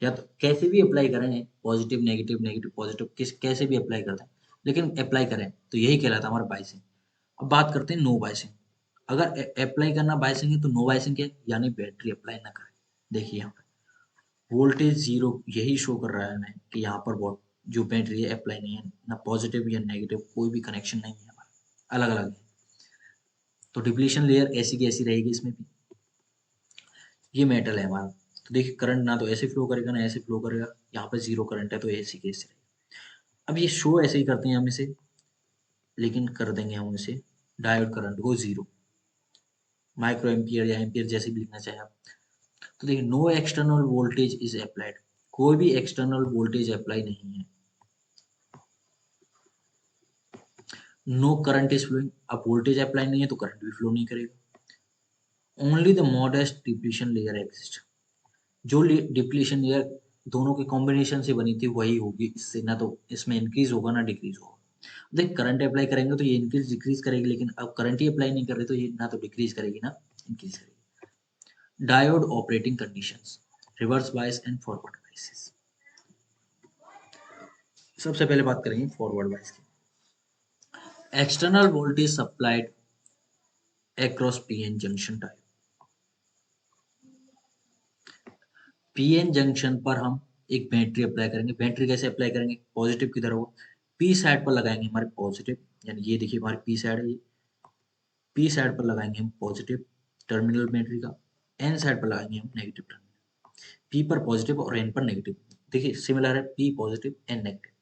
या तो कैसे भी अप्लाई करें, पॉजिटिव नेगेटिव नेगेटिव पॉजिटिव किस कैसे भी अप्लाई करते हैं, लेकिन अप्लाई करें तो यही कहलाता है हमारा बायसिंग। अब बात करते हैं नो बायसिंग। अगर अप्लाई करना बायसिंग है तो नो बायसिंग क्या है, यानी बैटरी अप्लाई ना करें। देखिए यहाँ पे वोल्टेज जीरो यही शो कर रहा है हमें कि यहाँ पर जो बैटरी है अप्लाई नहीं है, ना पॉजिटिव या नेगेटिव कोई भी कनेक्शन नहीं है हमारा, अलग अलग है। तो डिप्लीशन लेयर ऐसी की ऐसी रहेगी इसमें भी। ये मेटल है हमारा, तो देखिए करंट ना तो ऐसे फ्लो करेगा ना ऐसे फ्लो करेगा, यहाँ पे जीरो करंट है तो ऐसी की ऐसी रहेगा। अब ये शो ऐसे ही करते हैं हम इसे, लेकिन कर देंगे हम इसे डायोड करंट को जीरो, माइक्रो एम्पियर या एम्पियर जैसे भी लिखना चाहे आप। तो देखिए no external voltage is applied, कोई भी एक्सटर्नल वोल्टेज अप्लाई नहीं है। नो करंट इज फ्लोइंग, अब वोल्टेज अप्लाई नहीं है तो करंट भी फ्लो नहीं करेगा। Only the modest depletion layer exist, जो डिप्लीशन लेयर दोनों के कॉम्बिनेशन से बनी थी वही होगी, इससे ना तो इसमें इंक्रीज होगा ना डिक्रीज होगा। देख करंट अप्लाई करेंगे तो ये इंक्रीज डिक्रीज करेगी, लेकिन अब करंट ही अप्लाई नहीं कर रहे तो ये ना तो डिक्रीज करेगी ना इंक्रीज करेगी। Diode operating conditions, reverse bias and forward biases. सबसे पहले बात करेंगे फॉरवर्ड बायस की। External voltage supplied across PN junction type, PN junction पर हम एक बैटरी अप्लाई करेंगे। बैटरी कैसे अप्लाई करेंगे, पॉजिटिव की तरफ पी साइड पर लगाएंगे हमारे पॉजिटिव, यानी ये देखिए हमारी पी साइड है, ये पी साइड पर लगाएंगे हम पॉजिटिव टर्मिनल बैटरी का, एन साइड पर लगाएंगे हम नेगेटिव टर्मिनल, पी पर पॉजिटिव और एन पर नेगेटिव। देखिए सिमिलर है, पी पॉजिटिव एन नेगेटिव।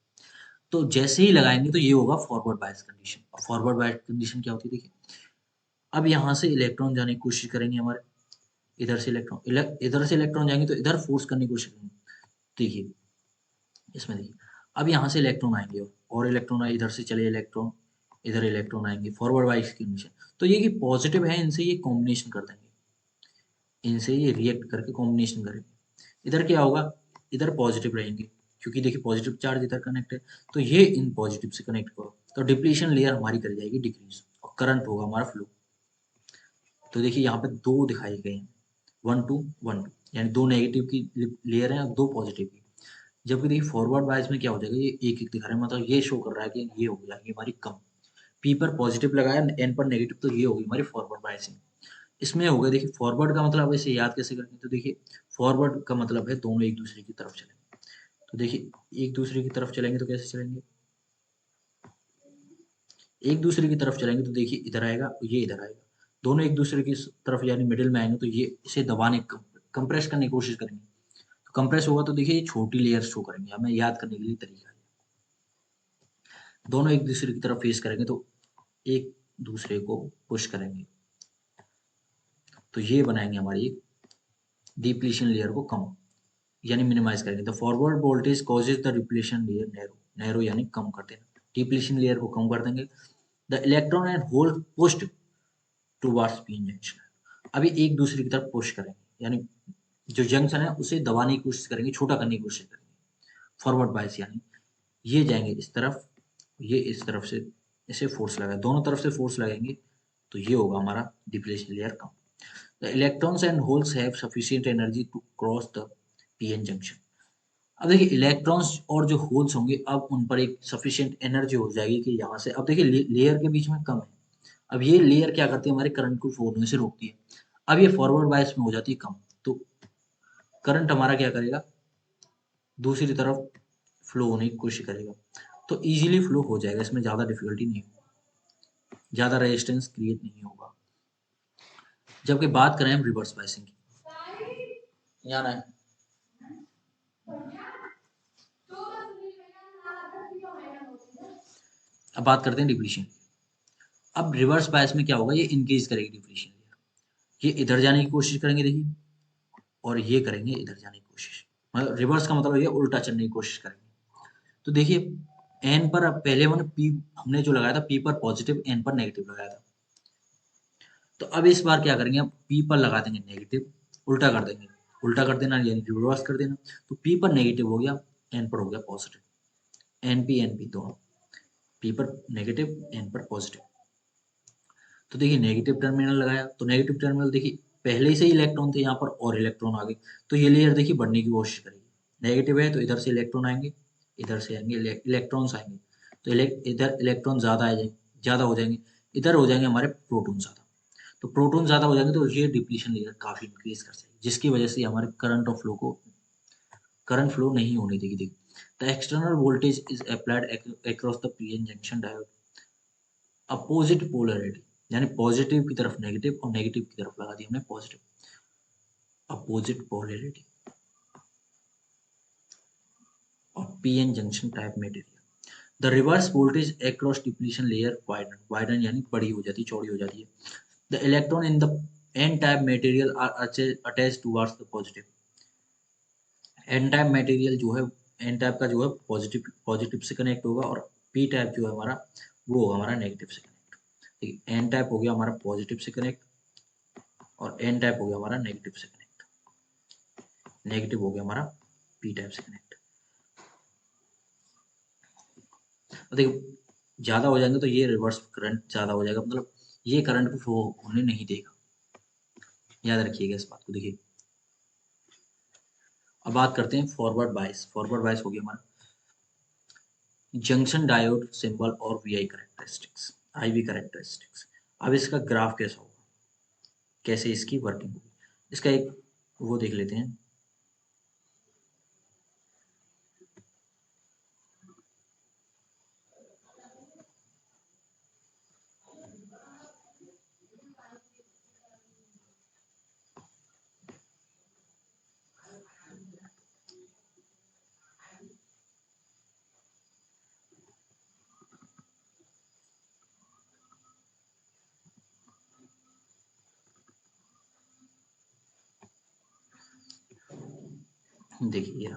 तो जैसे ही लगाएंगे तो ये होगा फॉरवर्ड बायस कंडीशन। और फॉरवर्ड बायस कंडीशन क्या होती है देखिए, अब यहाँ से इलेक्ट्रॉन जाने की कोशिश करेंगे हमारे, इधर से इधर से इलेक्ट्रॉन जाएंगे तो इधर फोर्स करने की कोशिश करेंगे। देखिए इसमें देखिए अब यहाँ से इलेक्ट्रॉन आएंगे और इलेक्ट्रॉन आए, इधर से चले इलेक्ट्रॉन, इधर इलेक्ट्रॉन आएंगे, फॉरवर्ड बायस कंडीशन। तो ये कि पॉजिटिव है इनसे ये कॉम्बिनेशन कर देंगे, इनसे ये रिएक्ट करके कॉम्बिनेशन करेंगे। इधर क्या होगा, इधर पॉजिटिव रहेंगे क्योंकि देखिए पॉजिटिव चार्ज इधर कनेक्ट है, तो ये इन पॉजिटिव से कनेक्ट करो तो डिप्लीशन लेयर हमारी कर जाएगी डिक्रीज और करंट होगा हमारा फ्लो। तो देखिए यहाँ पे दो दिखाए गए हैं, वन टू वन टू, यानी दो नेगेटिव की लेयर है और दो पॉजिटिव की। जबकि देखिए फॉरवर्ड बायस में क्या हो जाएगा, ये एक एक दिखा रहा है, मतलब ये शो कर रहा है कि ये हो गया ये हमारी कम, पी पर पॉजिटिव लगाया एन पर नेगेटिव, तो ये होगी हमारी फॉरवर्ड बायसिंग। इसमें हो गया देखिए फॉरवर्ड का मतलब ऐसे याद कैसे करेंगे, तो देखिए फॉरवर्ड का मतलब है दोनों एक दूसरे की तरफ चलेंगे। तो देखिए एक दूसरे की तरफ चलेंगे तो कैसे चलेंगे, एक दूसरे की तरफ चलेंगे तो देखिए इधर आएगा ये इधर आएगा, दोनों एक दूसरे की तरफ यानी मिडिल में आएंगे तो ये इसे दबाने कंप्रेस करने की कोशिश करेंगे। तो कंप्रेस होगा तो देखिए ये छोटी लेयर शो करेंगे, हमें याद करने के लिए तरीका है। दोनों एक दूसरे की तरफ फेस करेंगे तो एक दूसरे को पुश करेंगे, तो ये बनाएंगे हमारी एक डिप्लीशन लेयर को कम, यानी मिनिमाइज करेंगे। The forward voltage causes the depletion layer narrow, narrow यानी कम कर देना, डिप्लीशन लेयर को कम कर देंगे। The electron and hole pushed towards PN junction, अभी एक दूसरे की तरफ पुश करेंगे, यानी जो जंक्शन है उसे दबाने की कोशिश करेंगे, छोटा करने की कोशिश करेंगे। फॉरवर्ड बायस यानी ये जाएंगे इस तरफ ये इस तरफ से इसे फोर्स लगा, दोनों तरफ से फोर्स लगाएंगे तो ये होगा हमारा डिप्लेशन लेयर कम। The electrons and holes have sufficient energy to cross the PN junction. अब देखिए इलेक्ट्रॉन्स और जो होल्स होंगे अब उन पर एक सफिशिएंट एनर्जी हो जाएगी कि यहाँ से, अब देखिए लेयर के बीच में कम है, अब ये लेयर क्या करती है, हमारे करंट को फ्लो होने से रोकती है। अब ये फॉरवर्ड बायस में हो जाती है कम, तो करंट हमारा क्या करेगा, दूसरी तरफ फ्लो होने की कोशिश करेगा, तो इजीली फ्लो हो जाएगा, इसमें ज़्यादा डिफिकल्टी नहीं होगी, ज़्यादा रेजिस्टेंस क्रिएट नहीं होगा। जबकि बात करें हम रिवर्स बायसिंग की, यहाँ ना अब बात करते हैं डिप्लीशन। अब रिवर्स बायस में क्या होगा, ये इंक्रीज करेगी डिप्लीशन, ये इधर जाने की कोशिश करेंगे देखिए, और ये करेंगे इधर जाने की कोशिश, मतलब रिवर्स का मतलब ये उल्टा चलने की कोशिश करेंगे। तो देखिए एन पर, अब पहले मैंने पी हमने जो लगाया था पी पर पॉजिटिव, एन पर नेगेटिव लगाया था, तो अब इस बार क्या करेंगे, अब पी पर लगा देंगे नेगेटिव, उल्टा कर देंगे, उल्टा कर देना यानी रिवर्स कर देना, तो पी पर नेगेटिव हो गया, एन पर हो गया पॉजिटिव, एन पी दोनों, पी पर नेगेटिव, एन पर पॉजिटिव। तो देखिए नेगेटिव टर्मिनल लगाया, तो नेगेटिव टर्मिनल देखिए पहले से ही इलेक्ट्रॉन थे यहाँ पर और इलेक्ट्रॉन आ गए, तो ये लेयर देखिए बढ़ने की कोशिश करेगी, नेगेटिव है तो इधर से इलेक्ट्रॉन आएंगे, इधर से आएंगे इलेक्ट्रॉन्स आएंगे, तो इधर इलेक्ट्रॉन ज़्यादा आ जाएंगे, ज़्यादा हो जाएंगे, इधर हो जाएंगे हमारे प्रोटॉन ज़्यादा, तो प्रोटॉन ज़्यादा हो जाएंगे तो ये डिप्लीशन लेयर काफ़ी इंक्रीज कर जाएगी, जिसकी वजह से हमारे करंट ऑफ फ्लो को, करंट फ्लो नहीं होने देगी। देखिए the external voltage is applied across the PN junction diode opposite polarity, यानी पॉजिटिव की तरफ नेगेटिव और नेगेटिव की तरफ लगा दिया हमने पॉजिटिव, अपोजिट पोलरिटी और PN junction type material. The reverse voltage across depletion layer widen, widen यानी बड़ी हो जाती है, चौड़ी हो जाती है। The electron in the N type material are attached towards the positive, N type material जो है, एन टाइप का जो है पॉजिटिव पॉजिटिव से कनेक्ट होगा, और पी टाइप जो है हमारा वो होगा हमारा नेगेटिव से कनेक्ट। ठीक है, एन टाइप हो गया हमारा पॉजिटिव से कनेक्ट, और एन टाइप हो गया हमारा नेगेटिव से कनेक्ट, नेगेटिव हो गया हमारा पी टाइप से कनेक्ट। तो देखो ज़्यादा हो जाएंगे तो ये रिवर्स करंट ज़्यादा हो जाएगा, मतलब ये करंट को फ्लो होने नहीं देगा, याद रखिएगा इस बात को। देखिए अब बात करते हैं फॉरवर्ड बायस। फॉरवर्ड बायस हो गया हमारा जंक्शन डायोड सिंबल और वीआई करेक्टरिस्टिक्स, आईवी करेक्टरिस्टिक्स। अब इसका ग्राफ कैसा होगा, कैसे इसकी वर्किंग होगी, इसका एक वो देख लेते हैं। देखिए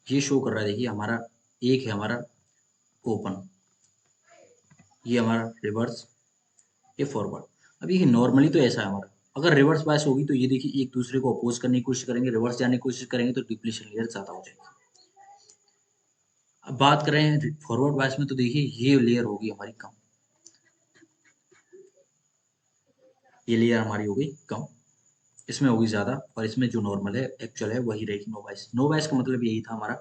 ये शो कर रहा है, देखिए हमारा एक है हमारा ओपन, ये हमारा रिवर्स, ये फॉरवर्ड। अब ये नॉर्मली तो ऐसा है हमारा, अगर रिवर्स बायस होगी तो ये देखिए एक दूसरे को अपोज करने की कोशिश करेंगे, रिवर्स जाने की कोशिश करेंगे तो डिप्लीशन लेयर ज़्यादा हो जाएगी। अब बात करें फॉरवर्ड बायस में तो देखिए ये लेयर होगी हमारी कम, ये लेयर हमारी हो गई कम, इसमें होगी ज़्यादा, और इसमें जो नॉर्मल है एक्चुअल है वही रहेगी नो बायस। नो बायस का मतलब यही था हमारा,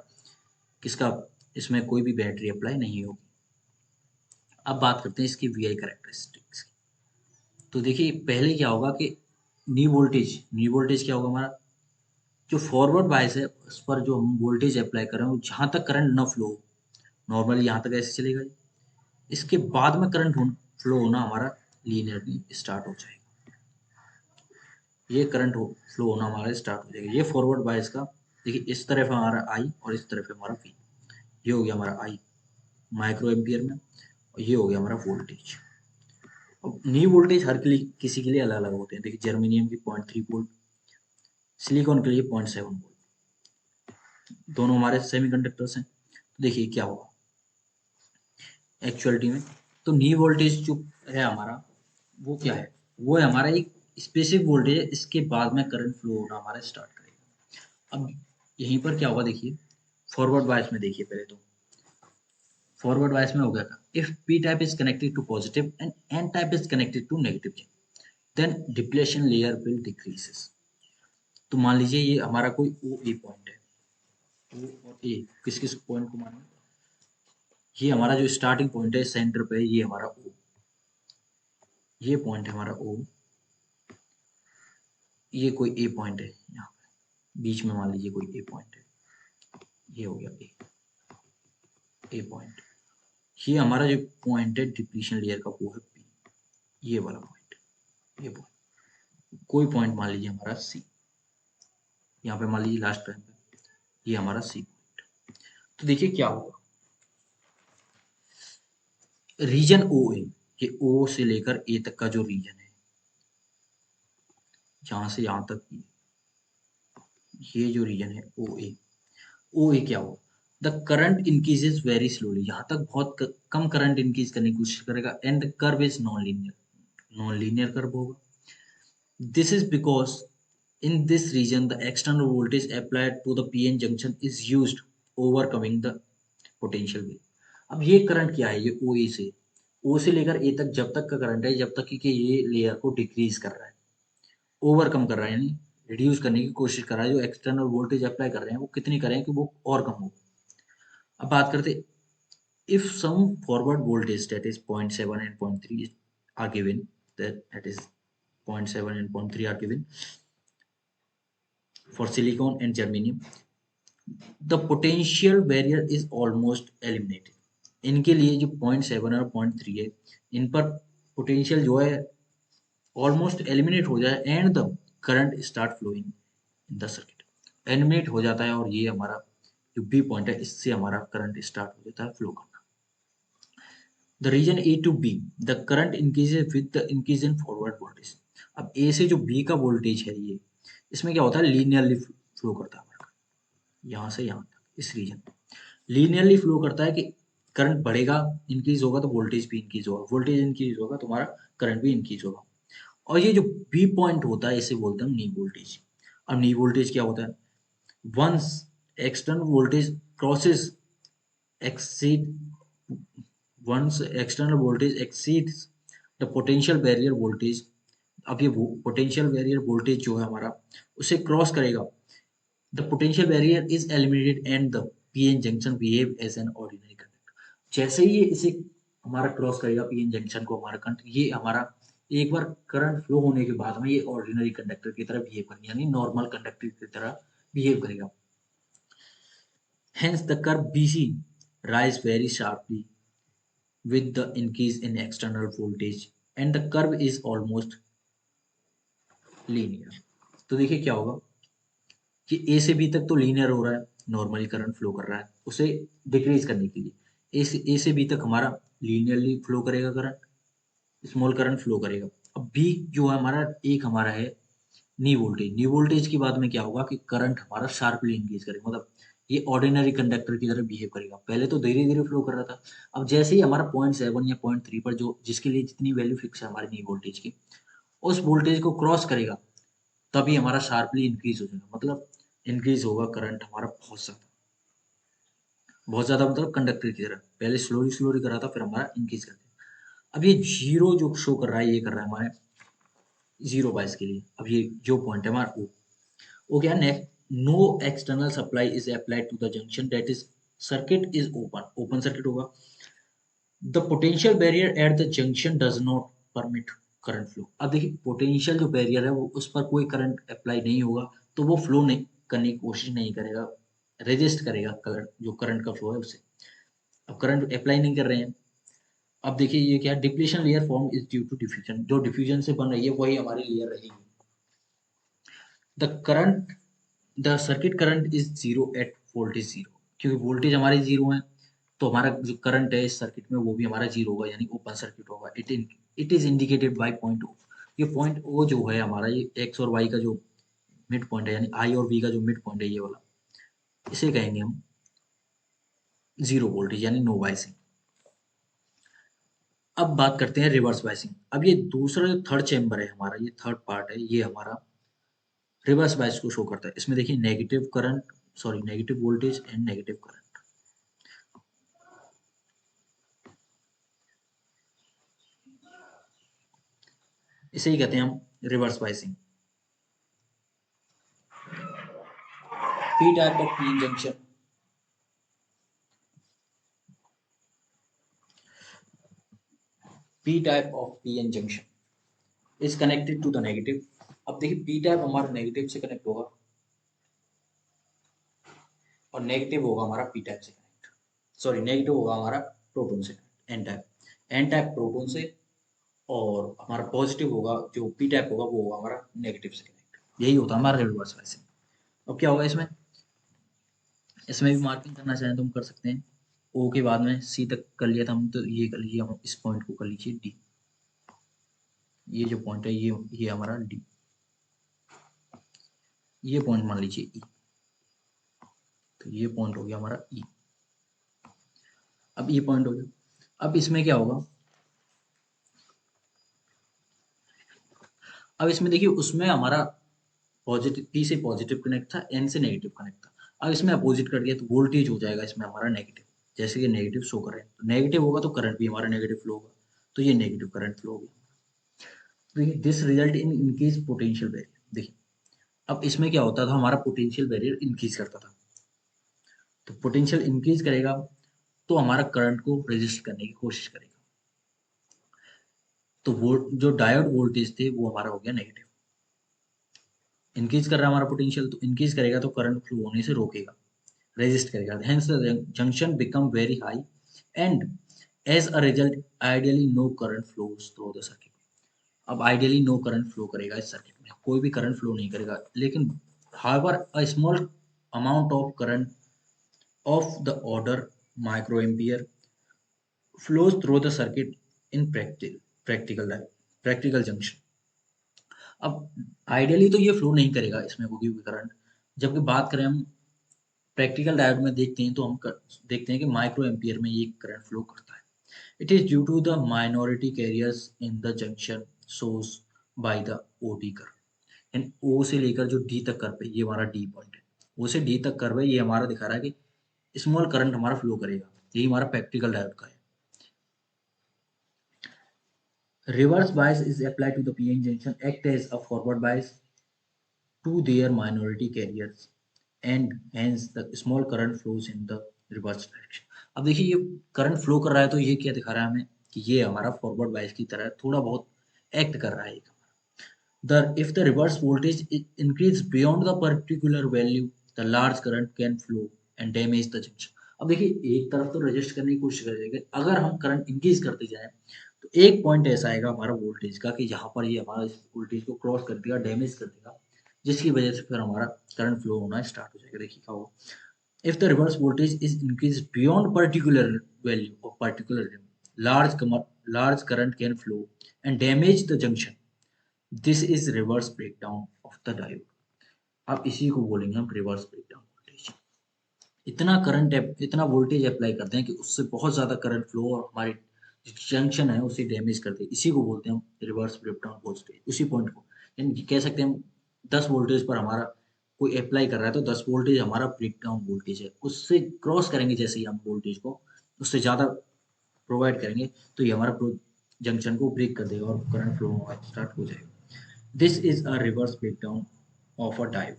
किसका, इसमें कोई भी बैटरी अप्लाई नहीं होगी। अब बात करते हैं इसकी वीआई कैरेक्टरिस्टिक्स की। तो देखिए पहले क्या होगा कि नी वोल्टेज क्या होगा हमारा, जो फॉरवर्ड बायस है उस पर जो हम वोल्टेज अप्लाई कर रहे हैं जहाँ तक करंट न फ्लो हो, नॉर्मली यहाँ तक ऐसे चलेगा, इसके बाद में करंट फ्लो होना हमारा लीनियरली स्टार्ट हो जाएगा, ये करंट फ्लो होना हमारा स्टार्ट हो जाएगा। ये फॉरवर्ड बायस का देखिए, इस तरफ हमारा आई और इस तरफ हमारा वी, ये हो गया हमारा आई माइक्रो एम्पियर में, और ये हो गया हमारा वोल्टेज। अब नी वोल्टेज हर किसी के लिए अलग अलग होते हैं, देखिए जर्मेनियम की 0.3 वोल्ट, सिलिकॉन के लिए 0.7 वोल्ट, दोनों हमारे सेमीकंडक्टर्स हैं। तो देखिए क्या होगा एक्चुअलिटी में, तो नी वोल्टेज जो है हमारा वो क्या है, वो है हमारा एक स्पेसिफिक वोल्टेज है, इसके बाद में करंट फ्लो होना हमारा स्टार्ट करेगा। अब यहीं पर क्या होगा देखिए, फॉरवर्ड बायस में देखिए पहले तो फॉरवर्ड बायस में हो गया था, if P type is connected to positive and N type is connected to negative then depletion layer will decreases. तो मान लीजिए ये हमारा कोई ओ ए पॉइंट है, ओ और ए किस किस पॉइंट को माना, ये हमारा जो स्टार्टिंग पॉइंट है सेंटर पे, ये हमारा ओ, ये पॉइंट है हमारा ओ, ये कोई ए पॉइंट है यहाँ पे बीच में, मान लीजिए कोई ए पॉइंट है, ये हो गया ए, ए पॉइंट। ये हमारा जो पॉइंट है डिप्लीशन लेयर का वो है पी, ये वाला पॉइंट, ये पॉइंट, कोई पॉइंट मान लीजिए हमारा सी, यहाँ पे मान लीजिए लास्ट टाइम पे ये हमारा सी पॉइंट। तो देखिए क्या होगा, रीजन ओ ए, ये ओ से लेकर ए तक का जो रीजन है, यहाँ से यहाँ तक ये जो रीजन है ओ ए, ओ ए क्या होगा, the current increases very slowly, यहाँ तक बहुत कम करंट इंक्रीज करने की कोशिश करेगा, and the curve is non linear, non linear curve होगा। This is because in this region the external voltage applied to the PN junction is used overcoming the potential wave। अब ये current क्या है, ये ओ ए से, ओ से लेकर ए तक जब तक का करंट है, जब तक कि ये लेयर को डिक्रीज कर रहा है, ओवरकम कर रहा है, यानी रिड्यूस करने की कोशिश कर रहा है, जो एक्सटर्नल वोल्टेज अप्लाई कर रहे हैं वो कितनी करें कि वो और कम हो। अब बात करते, if some forward voltage that is 0.7 and 0.3 are given, that is 0.7 and 0.3 are given for silicon and germanium, the potential barrier is almost eliminated। इनके लिए जो 0.7 और 0.3 है, इन पर पोटेंशियल जो है ऑलमोस्ट एलिमिनेट हो जाए, and the current start flowing in the circuit, eliminate हो जाता है, और ये हमारा जो बी पॉइंट है इससे हमारा करंट स्टार्ट हो जाता है फ्लो करना। The reason A to B the current increases with the increase in forward voltage. अब ए से जो बी का वोल्टेज है, ये इसमें क्या होता है, लीनियरली फ्लो करता है हमारा, यहाँ से यहाँ तक इस रीजन में लीनियरली फ्लो करता है, कि करंट बढ़ेगा, इंक्रीज होगा तो वोल्टेज भी इंक्रीज होगा, वोल्टेज इंक्रीज होगा तो हमारा करंट भी इंक्रीज होगा। और ये जो बी पॉइंट होता है इसे बोलते हैं नी वोल्टेज। अब नी वोल्टेज क्या होता है, once external voltage crosses exceed, once external voltage exceeds the potential barrier voltage. अब ये पोटेंशियल बैरियर वोल्टेज जो है हमारा उसे क्रॉस करेगा, the potential barrier is eliminated and the PN junction behave as an ordinary conductor. जैसे ही ये इसे हमारा क्रॉस करेगा पीएन जंक्शन को, हमारा करंट, ये हमारा एक बार करंट फ्लो होने के बाद में ये ऑर्डिनरी कंडक्टर की तरह बिहेव करेगा, यानी नॉर्मल कंडक्टर की तरह बिहेव करेगा। Hence the curve BC rise very sharply with the increase in external voltage and the curve is almost linear। तो देखिए क्या होगा कि ए से बी तक तो लीनियर हो रहा है, नॉर्मली करंट फ्लो कर रहा है, उसे डिक्रीज करने के लिए ए से बी तक हमारा लीनियरली फ्लो करेगा करंट, स्मॉल करंट फ्लो करेगा। अब बी जो है हमारा, एक हमारा है नी वोल्टेज, नी वोल्टेज के बाद में क्या होगा कि करंट हमारा शार्पली इंक्रीज करेगा, मतलब ये ऑर्डिनरी कंडक्टर की तरह बिहेव करेगा। पहले तो धीरे धीरे फ्लो कर रहा था, अब जैसे ही हमारा 0.7 या 0.3 पर जो जिसके लिए जितनी वैल्यू फिक्स है हमारी नी वोल्टेज की, उस वोल्टेज को क्रॉस करेगा, तभी हमारा शार्पली इंक्रीज हो जाएगा, मतलब इंक्रीज होगा करंट हमारा बहुत ज्यादा, बहुत ज्यादा, मतलब कंडक्टर की तरह पहले स्लोली स्लोली कर रहा था, फिर हमारा इंक्रीज कर दिया। अब ये जीरो जो शो कर रहा है, ये कर रहा है हमारे जीरो बाइस के लिए। अब ये जो पॉइंट है हमारा ओ क्या, next, no external supply is applied to the junction, that is circuit is open, open circuit होगा। The potential barrier at the junction does not permit current flow. अब देखिए पोटेंशियल जो बैरियर है वो, उस पर कोई करंट अप्लाई नहीं होगा, तो वो फ्लो नहीं करने की कोशिश नहीं करेगा, रेजिस्ट करेगा करंट, जो करंट का फ्लो है उसे। अब करंट अप्लाई नहीं कर रहे हैं। अब देखिए ये क्या, depletion layer form is due to diffusion, जो डिफ्यूजन से बन रही है वही हमारी लेयर रहेगी। The current, the circuit current is zero at voltage zero, क्योंकि वोल्टेज हमारे जीरो है, तो हमारा जो करंट है इस सर्किट में वो भी हमारा जीरो होगा, यानी ओपन सर्किट होगा। It is indicated by point O. ये पॉइंट ओ जो है हमारा, ये एक्स और वाई का जो मिड पॉइंट है, यानी आई और बी का जो मिड पॉइंट है, ये वाला, इसे कहेंगे हम जीरो वोल्टेज, यानी नो बाइसिंग। अब बात करते हैं रिवर्स बाइसिंग। अब ये दूसरा जो थर्ड चेम्बर है हमारा, ये थर्ड पार्ट है, ये हमारा रिवर्स बायस को शो करता है। इसमें देखिए negative current, sorry negative voltage and negative current. इसे ही कहते हैं हम reverse biasing. P type of PN junction, P type of PN junction is connected to the negative. अब देखिए पी टाइप हमारा नेगेटिव से कनेक्ट होगा और नेगेटिव होगा हमारा पी टाइप से कनेक्ट, सॉरी नेगेटिव होगा हमारा प्रोटॉन से कनेक्ट, एन टाइप प्रोटॉन से, और हमारा पॉजिटिव होगा जो पी टाइप होगा वो होगा हमारा नेगेटिव से कनेक्ट। यही होता है हमारा रिवर्स बायसिंग। अब क्या होगा इसमें, इसमें भी मार्किंग करना चाहें तो हम कर सकते हैं। ओ के बाद में सी तक कर लिया था हम, तो ये कर लीजिए, हम इस पॉइंट को कर लीजिए डी। ये जो पॉइंट है ये हमारा डी, ये पॉइंट मान लीजिए ई, तो ये पॉइंट हो गया हमारा ई। अब ये पॉइंट हो गया। अब इसमें क्या होगा, अब इसमें देखिए उसमें हमारा पॉजिटिव, पी से पॉजिटिव कनेक्ट था, एन से नेगेटिव कनेक्ट था। अब इसमें अपोजिट कर दिया तो वोल्टेज हो जाएगा इसमें हमारा नेगेटिव, जैसे कि नेगेटिव शो कर रहे हैं, तो नेगेटिव होगा तो करंट भी हमारा नेगेटिव फ्लो होगा, तो ये नेगेटिव करंट फ्लो होगा। देखिए this result in increase potential barrier. देखिए अब इसमें क्या होता था, हमारा पोटेंशियल बैरियर इंक्रीज करता था, तो पोटेंशियल इंक्रीज करेगा तो हमारा करंट को रेजिस्ट करने की कोशिश करेगा, तो वो जो डायोड वोल्टेज थे वो हमारा हो गया नेगेटिव। इंक्रीज कर रहा है हमारा पोटेंशियल, तो इंक्रीज करेगा तो करंट फ्लो होने से रोकेगा, रेजिस्ट करेगा, hence the junction become very high and as a result ideally no current flows through the circuit. अब आइडियली नो करंट फ्लो करेगा इस सर्किट में, कोई भी करंट फ्लो नहीं करेगा, लेकिन however a small amount of current of the order micro ampere flows through the circuit in practical junction। अब आइडियली तो ये फ्लो नहीं करेगा इसमें कोई भी करंट, जबकि बात करें हम प्रैक्टिकल डायोड में देखते हैं तो देखते हैं कि माइक्रो एम्पियर में ये करंट फ्लो करता है। It is due to the minority carriers in the junction source by the OD curve. And O से लेकर जो डी तक कर्व है, ये हमारा डी पॉइंट है, ओ से डी तक कर्व है, ये हमारा दिखा रहा है कि स्मॉल करंट हमारा फ्लो करेगा, यही हमारा प्रैक्टिकल डायोड का है। Reverse bias is applied to the PN junction, act as a forward bias to their minority carriers and hence the small current flows in the reverse direction। अब देखिए ये current flow कर रहा है तो ये क्या दिखा रहा है हमें कि ये हमारा फॉरवर्ड बायस की तरह थोड़ा बहुत एक्ट कर रहा है। The if the reverse voltage increase beyond the particular value, the large current can flow and damage the junction। अब देखिए एक तरफ तो रजिस्ट करने की कोशिश करेगा, अगर हम करंट इंक्रीज करते जाएं तो एक पॉइंट ऐसा आएगा हमारा वोल्टेज का कि यहाँ पर ये हमारा इस वोल्टेज को क्रॉस कर देगा, डैमेज कर देगा, जिसकी वजह से फिर हमारा करंट फ्लो होना स्टार्ट हो जाएगा। देखिए क्या होगा, if the reverse voltage is increased beyond particular value or particular large current can flow and damage the junction। This is reverse breakdown of the diode. अब इसी को बोलेंगे हम रिवर्स ब्रेकडाउन वोल्टेज। इतना करंट, इतना वोल्टेज अप्लाई करते हैं कि उससे बहुत ज्यादा करंट फ्लो और हमारी जंक्शन है उसे डैमेज करते हैं, इसी को बोलते हैं हम रिवर्स ब्रेकडाउन वोल्टेज। उसी पॉइंट को यानी कह सकते हैं हम 10 वोल्टेज पर हमारा कोई अप्लाई कर रहा है तो 10 वोल्टेज हमारा ब्रेकडाउन वोल्टेज है, उससे क्रॉस करेंगे जैसे ही हम वोल्टेज को उससे ज़्यादा प्रोवाइड करेंगे तो ये हमारा जंक्शन को ब्रेक कर देगा और करंट फ्लो स्टार्ट हो जाएगा। This is a reverse breakdown of a diode.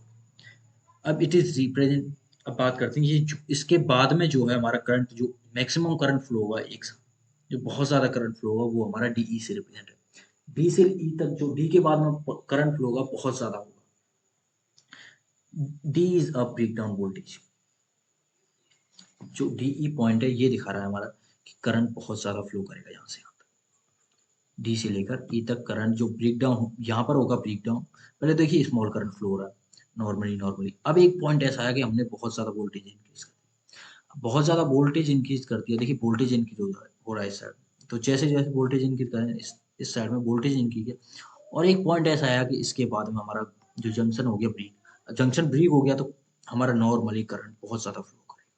अब इट इज रिप्रेजेंट, अब बात करते हैं ये इसके बाद में जो है हमारा करंट, जो मैक्सिमम करंट फ्लो होगा एक साथ, जो बहुत ज्यादा करंट फ्लो होगा वो हमारा डीई से रिप्रेजेंट है। डी से ई तक जो डी के बाद में करंट फ्लो होगा बहुत ज्यादा होगा। D is a breakdown voltage. जो डीई पॉइंट है ये दिखा रहा है हमारा कि करंट बहुत ज्यादा फ्लो करेगा यहाँ से, डी से लेकर ई तक करंट जो ब्रेकडाउन यहाँ पर होगा ब्रेकडाउन। पहले देखिए स्मॉल करंट फ्लो हो रहा है नॉर्मली नॉर्मली, अब एक पॉइंट ऐसा है कि हमने बहुत ज़्यादा वोल्टेज इंक्रीज कर दिया, बहुत ज़्यादा वोल्टेज इंक्रीज कर दिया। देखिए वोल्टेज इंक्रीज हो रहा है इस साइड, तो जैसे जैसे वोल्टेज इंक्रीज करें इस साइड में वोल्टेज इंक्रीज है, और एक पॉइंट ऐसा आया कि इसके बाद में हमारा जो जंक्शन हो गया ब्रेक, जंक्शन ब्रेक हो गया तो हमारा नॉर्मली करंट बहुत ज़्यादा फ्लो करेगा।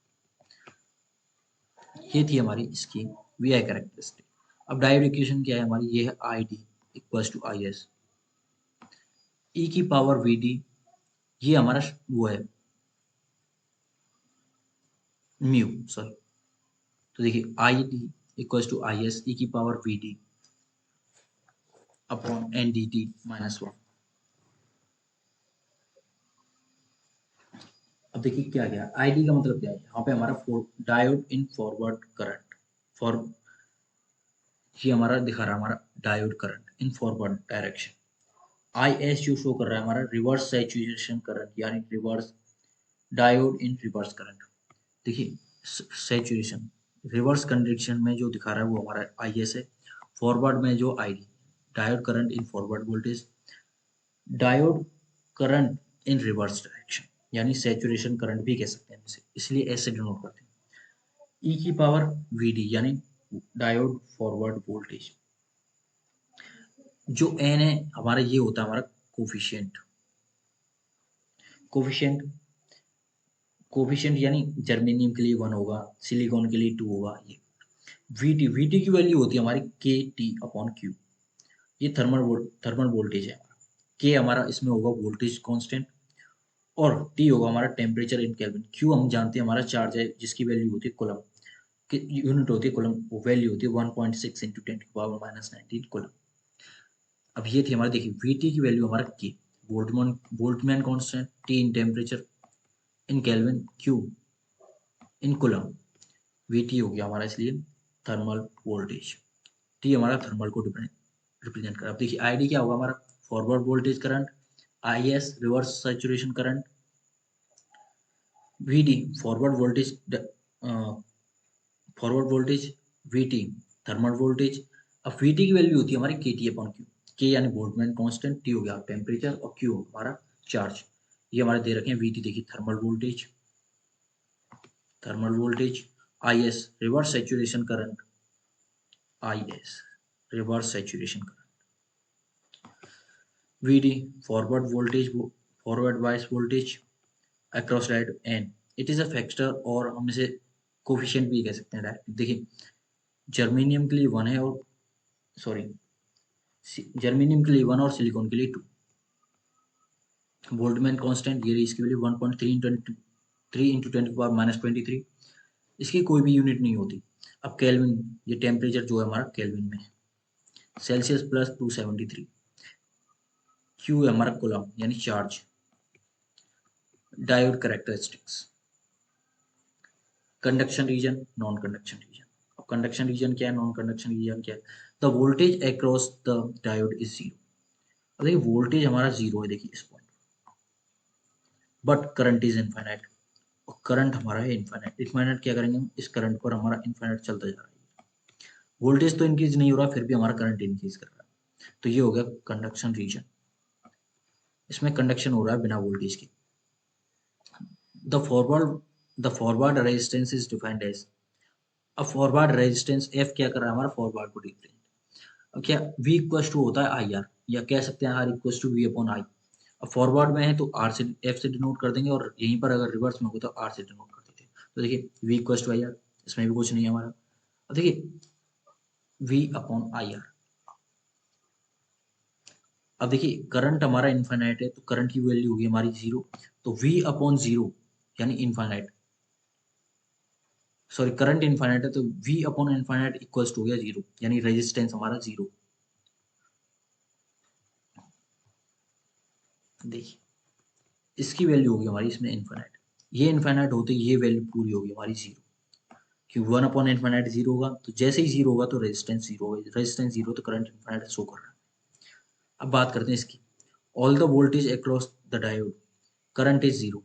ये थी हमारी इसकी वी आई कैरेक्टरिस्टिक। अब डायोड इक्वेशन क्या है हमारी, ये है I D equals to I S ई की पावर वी डी, ये हमारा वो है म्यू, सॉरी। तो देखिए I D equals to I S ई की power V D upon N D T minus one. अब देखिए क्या गया, आईडी का मतलब क्या है, यहाँ पे हमारा diode in forward current for, ये हमारा दिखा रहा है हमारा diode current in forward direction. I S जो शो कर रहा है हमारा रिवर्स सैचुरेशन करंट, यानी reverse diode in reverse current. देखिए सैचुरेशन रिवर्स कंडीशन में जो दिखा रहा है वो हमारा आई एस है, फॉरवर्ड में जो I D, diode current in forward voltage, diode current in reverse direction, यानी सैचुरेशन करंट भी कह सकते हैं इसे, इसलिए ऐसे डिनोट करते हैं। ई की पावर वी डी यानी डायोड फॉरवर्ड वोल्टेज। जो एन है हमारा ये होता है हमारा कोफिशिएंट, कोफिशिएंट कोफिशिएंट यानी जर्मेनियम के लिए 1 होगा, सिलिकॉन के लिए 2 होगा। ये वीटी की वैल्यू होती है हमारी के टी अपॉन क्यू। ये थर्मल वोल्टेज है। के हमारा इसमें होगा वोल्टेज कांस्टेंट, और टी होगा हमारा टेम्परेचर इन केल्विन। क्यू हम जानते हैं हमारा चार्ज है जिसकी वैल्यू होती है कूलम की, यूनिट होती है कूलम, वो वैल्यू होती है 1.6 इंटू 10⁻⁻⁹ कूलम। अब ये थी हमारी, देखिए वीटी की वैल्यू हमारा K, Boltzmann constant, T in temperature in kelvin, Q in coulomb, VT हो गया हमारा इसलिए थर्मल वोल्टेज। टी हमारा थर्मल को रिप्रेजेंट कर। अब देखिए आईडी क्या होगा हमारा, forward voltage current, I S reverse saturation current, VD forward voltage, VT thermal voltage. अब वीटी की वैल्यू होती है हमारी के टी अपॉन क्यू, के यानी बोल्टजमैन कांस्टेंट, टी हो गया टेम्परेचर और क्यू हमारा चार्ज। ये हमारे दे रखे हैं वीटी, देखिए thermal voltage, I S reverse saturation current, I S reverse saturation current, VD forward voltage, forward bias voltage across diode N. It is a factor, और हम इसे कोफिशिएंट भी कह सकते हैं डायरेक्ट। देखिए जर्मेनियम के लिए 1 है, और सॉरी जर्मेनियम के लिए 1 और सिलिकॉन के लिए 2। बोल्टजमैन कांस्टेंट ये इसकी वैल्यू 1.3 इंटू 10⁻⁻23। इसकी कोई भी यूनिट नहीं होती। अब केल्विन, ये टेम्परेचर जो है हमारा केल्विन में है, सेल्सियस प्लस 273। क्यू है हमारा कूलम यानी charge. Diode characteristics, conduction region, non conduction region. अब कंडक्शन रीजन क्या है, नॉन कंडक्शन रीजन क्या है। The voltage across the diode is zero. अब देखिए वोल्टेज हमारा जीरो है, देखिए इस point, but current is infinite, और करंट हमारा है इनफाइनाइट। इनफाइनाइट क्या करेंगे हम, इस करंट पर हमारा इनफाइनाइट चलता जा रहा है, वोल्टेज तो इंक्रीज नहीं हो रहा, फिर भी हमारा करंट इंक्रीज कर रहा है। तो ये हो गया कंडक्शन रीजन, इसमें कंडक्शन हो रहा है बिना वोल्टेज के। The forward the forward resistance is defined as, अब फॉरवर्ड रेजिस्टेंस एफ क्या कर रहा है हमारा, फॉरवर्ड को रिप्रेजेंट। अब क्या वी इक्वल टू होता है आई आर, या कह सकते हैं R equal to V upon I. अब फॉरवर्ड में है तो आर से एफ से डिनोट कर देंगे, और यहीं पर अगर रिवर्स में होगा तो आर से डिनोट कर देते हैं। तो देखिए V equal to I R, इसमें भी कुछ नहीं है हमारा। अब देखिए वी अपॉन आई आर। अब देखिए करंट हमारा इनफाइनाइट है तो करंट की वैल्यू होगी हमारी जीरो, तो वी अपॉन जीरो यानी इनफाइनाइट, सॉरी करंट इनफाइनाइट है तो V upon infinite equals to हो गया जीरो, यानी रेजिस्टेंस हमारा जीरो। देखिए इसकी वैल्यू होगी हमारी इसमें इनफाइनाइट, ये इनफाइनाइट होते ये वैल्यू पूरी होगी हमारी जीरो, क्योंकि 1 अपॉन इनफाइनाइट जीरो होगा, तो जैसे ही जीरो होगा तो रेजिस्टेंस जीरो होगा, रेजिस्टेंस जीरो तो करंट इनफाइनाइट शो कर रहा है। अब बात करते हैं इसकी, all the voltage across the diode current is zero.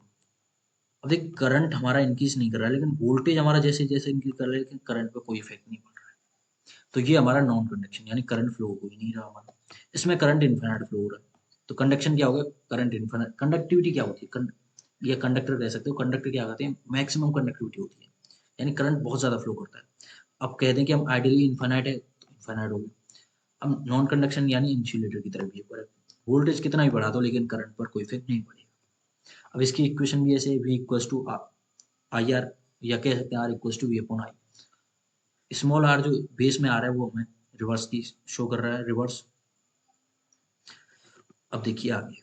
अब देख करंट हमारा इंक्रीज नहीं कर रहा है, लेकिन वोल्टेज हमारा जैसे जैसे इंक्रीज कर रहा है, लेकिन करंट पे कोई इफेक्ट नहीं पड़ रहा है। तो ये हमारा नॉन कंडक्शन, यानी करंट फ्लो हो ही नहीं रहा हमारा, इसमें करंट इनफाइनाइट फ्लो हो रहा है। तो कंडक्शन क्या हो गया, करंट इनफाइनाइट। कंडक्टिविटी क्या होती है, ये कंडक्टर कह सकते हो, कंडक्टर क्या कहते हैं, मैक्सिमम कंडक्टिविटी होती है, यानी करंट बहुत ज्यादा फ्लो करता है। अब कह दें कि हम आइडियली इनफाइनाइट है तो इनफाइनाइट हो गया। अब नॉन कंडक्शन यानी इंसुलेटर की तरह बिहेव करे, वोल्टेज कितना भी बढ़ा दो लेकिन करंट पर कोई इफेक्ट नहीं पड़ेगा। अब इसकी इक्वेशन भी ऐसे V equals to I R, या कह सकते हैं R equals to V upon I. Small R जो बेस में आ रहा है वो हमें रिवर्स की शो कर रहा है, रिवर्स। अब देखिए आगे,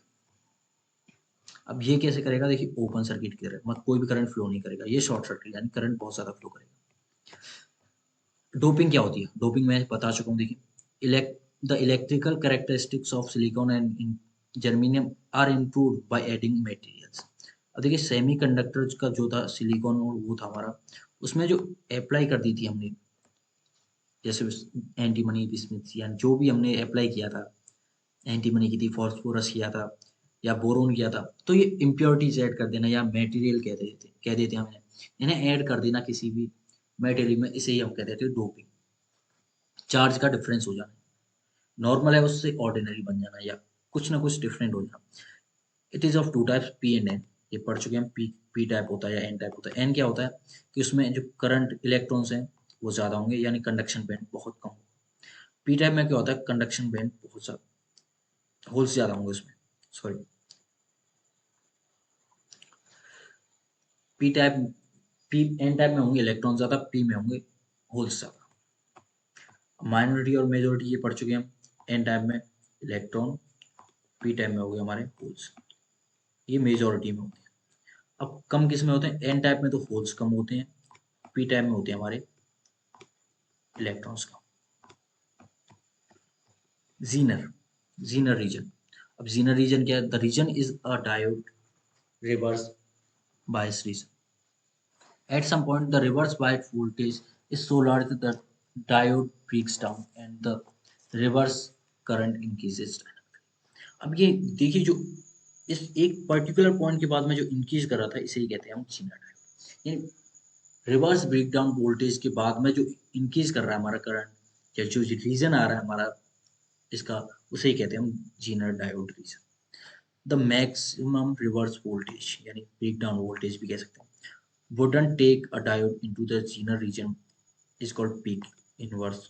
अब ये कैसे करेगा, देखिए ओपन सर्किट की तरह, मतलब कोई भी करंट फ्लो नहीं करेगा, ये शॉर्ट सर्किट यानी करंट बहुत ज्यादा फ्लो करेगा। डोपिंग क्या होती है, डोपिंग मैं बता चुका हूँ। देखिए the electrical characteristics of silicon and germanium are improved by adding materials. अब देखिए सेमीकंडक्टर्स का जो था सिलिकॉन और वो था हमारा, उसमें जो अप्लाई कर दी थी हमने, जैसे एंटीमनी बिस्मिथ या जो भी हमने अप्लाई किया था, एंटीमनी की थी, फॉस्फोरस किया था या बोरोन किया था, तो ये इम्प्योरिटीज ऐड कर देना या मटेरियल कह देते हैं हमें, इन्हें ऐड कर देना किसी भी मटेरियल में, इसे ही हम कह देते हैं डोपिंग। चार्ज का डिफरेंस हो जाना, नॉर्मल है उससे ऑर्डिनरी बन जाना या कुछ ना कुछ डिफरेंट हो जाना। It is of two types, P and N. ये पढ़ चुके हैं, पी पी टाइप होता है या एन टाइप होता है। एन क्या होता है कि उसमें जो करंट इलेक्ट्रॉन्स हैं वो ज़्यादा होंगे, यानी कंडक्शन बैंड बहुत कम होगा। पी टाइप में क्या होता है, कंडक्शन बैंड बहुत ज़्यादा, होल्स ज़्यादा होंगे उसमें, sorry. P type, P N type में होंगे इलेक्ट्रॉन ज़्यादा, पी में होंगे होल्स ज़्यादा। माइनॉरिटी और मेजोरिटी ये पढ़ चुके हैं हम। एन टाइप में इलेक्ट्रॉन, पी टाइप में हो गए हमारे होल्स, ये मेजोरिटी में होते हैं। अब कम किस में होते हैं, एन टाइप में तो होल्स कम होते हैं, पी टाइप में होते हैं हमारे इलेक्ट्रॉन्स कम। Zener, Zener region. अब जीनर रीजन क्या है, the region is a diode reverse bias region. At some point, the reverse bias voltage is so large that the diode breaks down and the reverse current increases. अब ये देखिए, जो इस एक particular point के बाद में जो इंक्रीज कर रहा था, इसे ही कहते हैं हम जीनर डायोड। यानी रिवर्स ब्रेकडाउन वोल्टेज के बाद में जो इंक्रीज कर रहा है हमारा करंट, या जो रीजन आ रहा है हमारा इसका, उसे ही कहते हैं हम Zener diode region. The maximum reverse voltage यानी ब्रेकडाउन वोल्टेज भी कह सकते हैं, wouldn't take a diode into the zener region is called peak inverse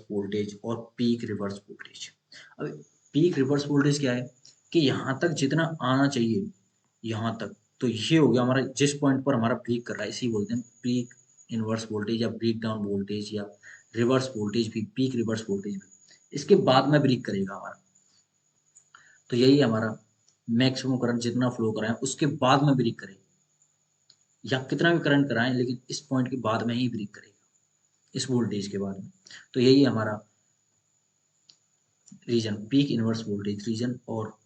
voltage और peak reverse voltage। अब peak reverse voltage क्या है कि यहाँ तक जितना आना चाहिए, यहाँ तक, तो ये हो गया हमारा, जिस पॉइंट पर हमारा ब्रेक कर रहा है इसी बोलते हैं पीक इनवर्स वोल्टेज या ब्रेक डाउन वोल्टेज या रिवर्स वोल्टेज भी, पीक रिवर्स वोल्टेज भी। इसके बाद में ब्रेक करेगा हमारा, तो यही हमारा मैक्सिमम करंट जितना फ्लो कराएं उसके बाद में ब्रेक करेगा, या कितना भी करंट कराएं लेकिन इस पॉइंट के बाद में ही ब्रेक करेगा, इस वोल्टेज के बाद में। तो यही हमारा region, peak inverse voltage region और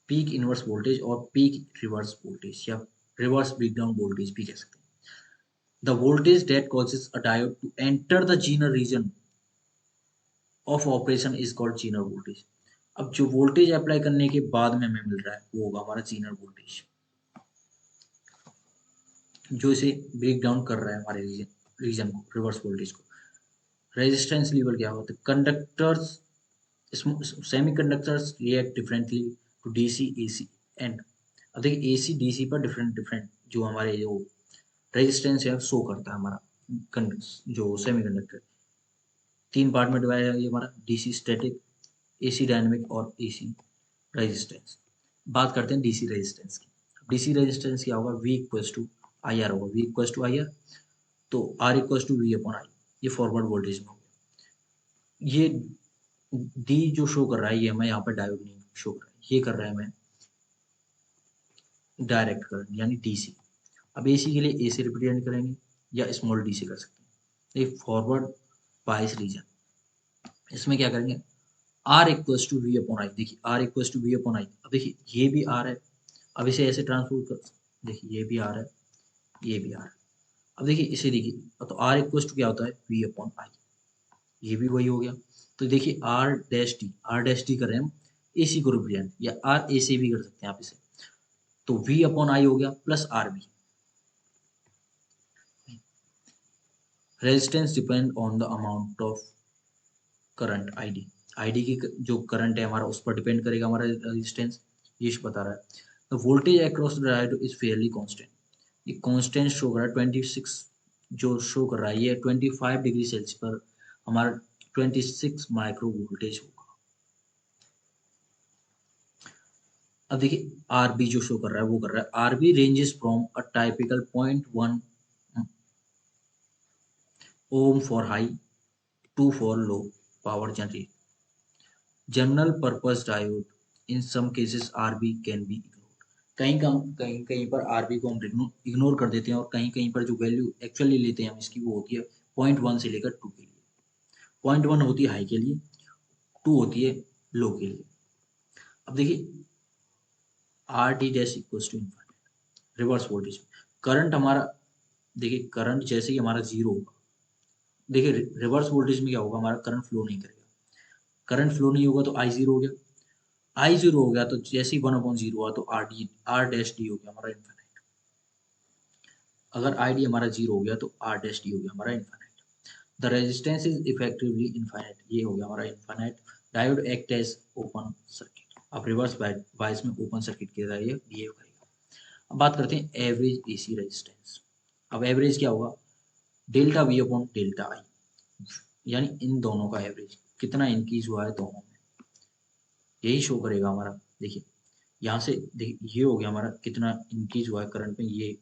पीक इनवर्स वोल्टेज और पीक रिवर्स वोल्टेज या रिवर्स ब्रेकडाउन वोल्टेज भी कह सकते हैं। The voltage that causes a diode to enter the Zener region of operation is called Zener voltage. अब जो voltage apply करने के बाद में हमें मिल रहा है वो होगा हमारा जीनर वोल्टेज, जो इसे ब्रेक डाउन कर रहा है हमारे रीजन को, रिवर्स वोल्टेज को। रेजिस्टेंस लेवल क्या होता है, conductors, semiconductors react differently to DC AC and. अब देखिए एसी डीसी पर डिफरेंट डिफरेंट जो हमारे जो रेजिस्टेंस है शो करता है हमारा जो सेमीकंडक्टर। तीन पार्ट में डिवाइड है ये हमारा, डीसी स्टैटिक, एसी डायनेमिक और एसी रेजिस्टेंस। बात करते हैं डीसी रेजिस्टेंस की। डीसी रेजिस्टेंस क्या होगा, V equals to I R होगा, V equals to I R, तो R equals to V upon I, ये फॉरवर्ड वोल्टेज में हो गया। ये डी जो शो कर रहा है ये हमें यहाँ पर डायोड नहीं शो कर रहा है, ये कर रहा है हमें डायरेक्ट करंट यानी डीसी। अब एसी के लिए ए से रिप्रेजेंट करेंगे या स्मॉल डी से कर सकते हैं। ये फॉरवर्ड बायस रीजन, इसमें क्या करेंगे, R equals to V upon I. देखिए R equals to V upon I, अब देखिए ये भी आर है, अब इसे ऐसे ट्रांसफर कर, देखिए ये भी आर है, ये भी आर है। अब देखिए इसे देखिए, तो आर इक्वल्स टू क्या होता है, वी अपॉन आई, ये भी वही हो गया। तो देखिए आर डैश टी कर रहे हैं हम एसी को रिप्रेजेंट, या आर ए से भी कर सकते हैं आप इसे, तो वी अपॉन आई हो गया plus R B. Resistance depend on the amount of current ID, ID की जो करंट है हमारा उस पर डिपेंड करेगा हमारा रेजिस्टेंस, ये बता रहा है। The voltage across the diode is fairly constant, ये कांस्टेंट शो कर रहा है 26, जो शो कर रहा है ये 25 डिग्री सेल्सियस पर हमारा 26 माइक्रो वोल्टेज होगा। अब देखिए आरबी जो शो कर रहा है वो कर रहा है, RB ranges from a typical 0.1 ohm for high to for low power generate general purpose diode. In some cases RB can be ignored, कहीं कहीं पर आरबी को हम इग्नोर कर देते हैं और कहीं कहीं पर जो वैल्यू एक्चुअली लेते हैं हम इसकी वो होती है 0.1 से लेकर 2 के लिए। 0.1 होती है हाई के लिए, 2 होती है लो के लिए। अब देखिए R D dash equals to infinite reverse voltage. Current हमारा, देखिए करंट जैसे ही हमारा जीरो होगा, देखिए रिवर्स वोल्टेज में क्या होगा, हमारा करंट फ्लो नहीं करेगा। करंट फ्लो नहीं होगा तो आई जीरो हो गया, आई जीरो हो गया तो जैसे ही 1/0 हुआ तो आर डैश डी हो गया हमारा इनफाइनाइट। अगर आई डी हमारा जीरो हो गया तो आर डैश डी हो गया हमारा infinite. The resistance is effectively infinite, ये हो गया हमारा infinite. Diode act as open circuit. अब रिवर्स बायस में ओपन सर्किट की तरह ये बिहेव करेगा। अब बात करते हैं एवरेज एसी रेजिस्टेंस। अब एवरेज क्या होगा, डेल्टा वी अपॉन डेल्टा आई, यानी इन दोनों का एवरेज कितना इंक्रीज हुआ है दोनों में, यही शो करेगा हमारा। देखिए यहाँ से देखिए ये हो गया हमारा कितना इंक्रीज हुआ है करंट में, ये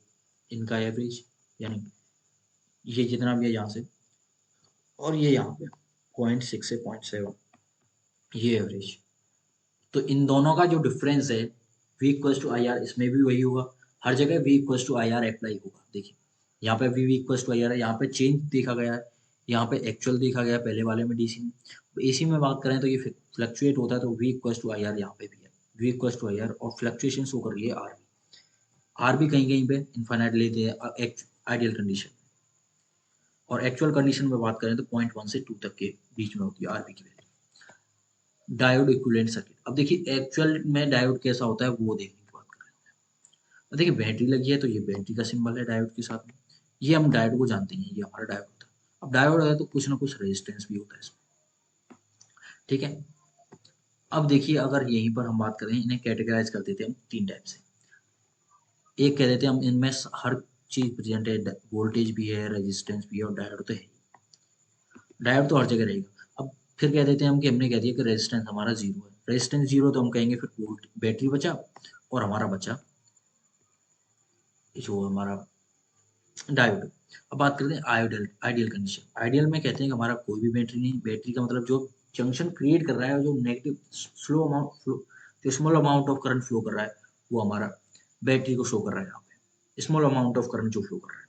इनका एवरेज, यानी ये जितना भी है यहाँ से, और ये यहाँ पे 0.6 से 0.7, ये एवरेज। तो इन दोनों का जो डिफरेंस है V equals to I R, इसमें भी वही होगा, हर जगह V equals to I R apply होगा। देखिए यहाँ पे V equals to I R है, यहाँ पे चेंज देखा गया है, यहाँ पे एक्चुअल देखा गया पहले वाले में डीसी में। एसी में बात करें तो ये फ्लक्चुएट होता है, तो V equals to I R यहाँ पे भी है, V equals to I R, और फ्लक्चुएशन शो कर रही है आर भी कहीं कहीं पे इन्फाइनाइट लेते हैं आइडियल कंडीशन। और एक्चुअल कंडीशन में बात करें तो 0.1 से 2 तक के बीच में होती है आरबी की वैल्यू। Diode equivalent circuit. अब देखिए एक्चुअल में डायोड कैसा होता है वो देखने की बात कर रहे हैं। अब देखिए बैटरी लगी है तो ये बैटरी का सिंबल है डायोड के साथ में, ये हम डायोड को जानते हैं, ये हमारा डायोड होता है। अब डायोड है तो कुछ ना कुछ रेजिस्टेंस भी होता है इसमें, ठीक है। अब देखिए अगर यहीं पर हम बात करें, इन्हें कैटेगराइज कर देते हैं हम 3 टाइप से। एक कह देते हैं हम इनमें हर चीज प्रेजेंट है, वोल्टेज भी है, रेजिस्टेंस भी है, और डायोड तो है, डायोड तो हर जगह रहेगा। अब फिर कह देते हैं हम कि हमने कह दिया कि रेजिस्टेंस हमारा जीरो है, रेजिस्टेंस जीरो तो हम कहेंगे फिर वोल्ट बैटरी बचा और हमारा बचा जो हमारा डायोड। अब बात करते हैं आइडियल आइडियल कंडीशन। आइडियल में कहते हैं कि हमारा कोई भी बैटरी नहीं, बैटरी का मतलब जो जंक्शन क्रिएट कर रहा है, जो नेगेटिव स्लो अमाउंट फ्लो, जो small amount of current flow कर रहा है, वो हमारा बैटरी को शो कर रहा है यहाँ पे, स्मॉल अमाउंट ऑफ करंट जो फ्लो कर रहा है।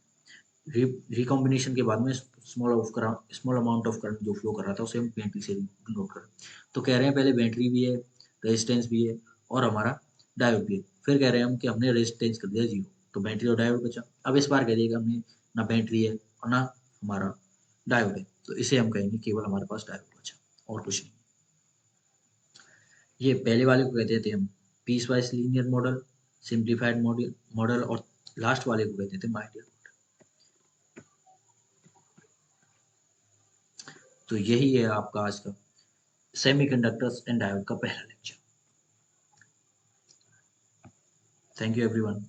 रिकॉम्बिनेशन के बाद में स्मॉल अमाउंट ऑफ करंट जो फ्लो कर रहा था उसे हम बैटरी से डिनोट करें। तो कह रहे हैं पहले बैटरी भी है, रेजिस्टेंस भी है, और हमारा डायोड भी है। फिर कह रहे हैं हम कि हमने रेजिस्टेंस कर दिया जीरो, तो बैटरी और डायोड बचा। अब इस बार कह दिया कि हमने ना बैटरी है और ना हमारा डायोड है, तो इसे हम कहेंगे केवल हमारे पास डायोड बचा और कुछ नहीं। ये पहले वाले को कहते थे हम piece wise linear model, simplified model model, और लास्ट वाले को कहते थे आइडियल। तो यही है आपका आज का सेमीकंडक्टर्स एंड डायोड का पहला लेक्चर। Thank you everyone.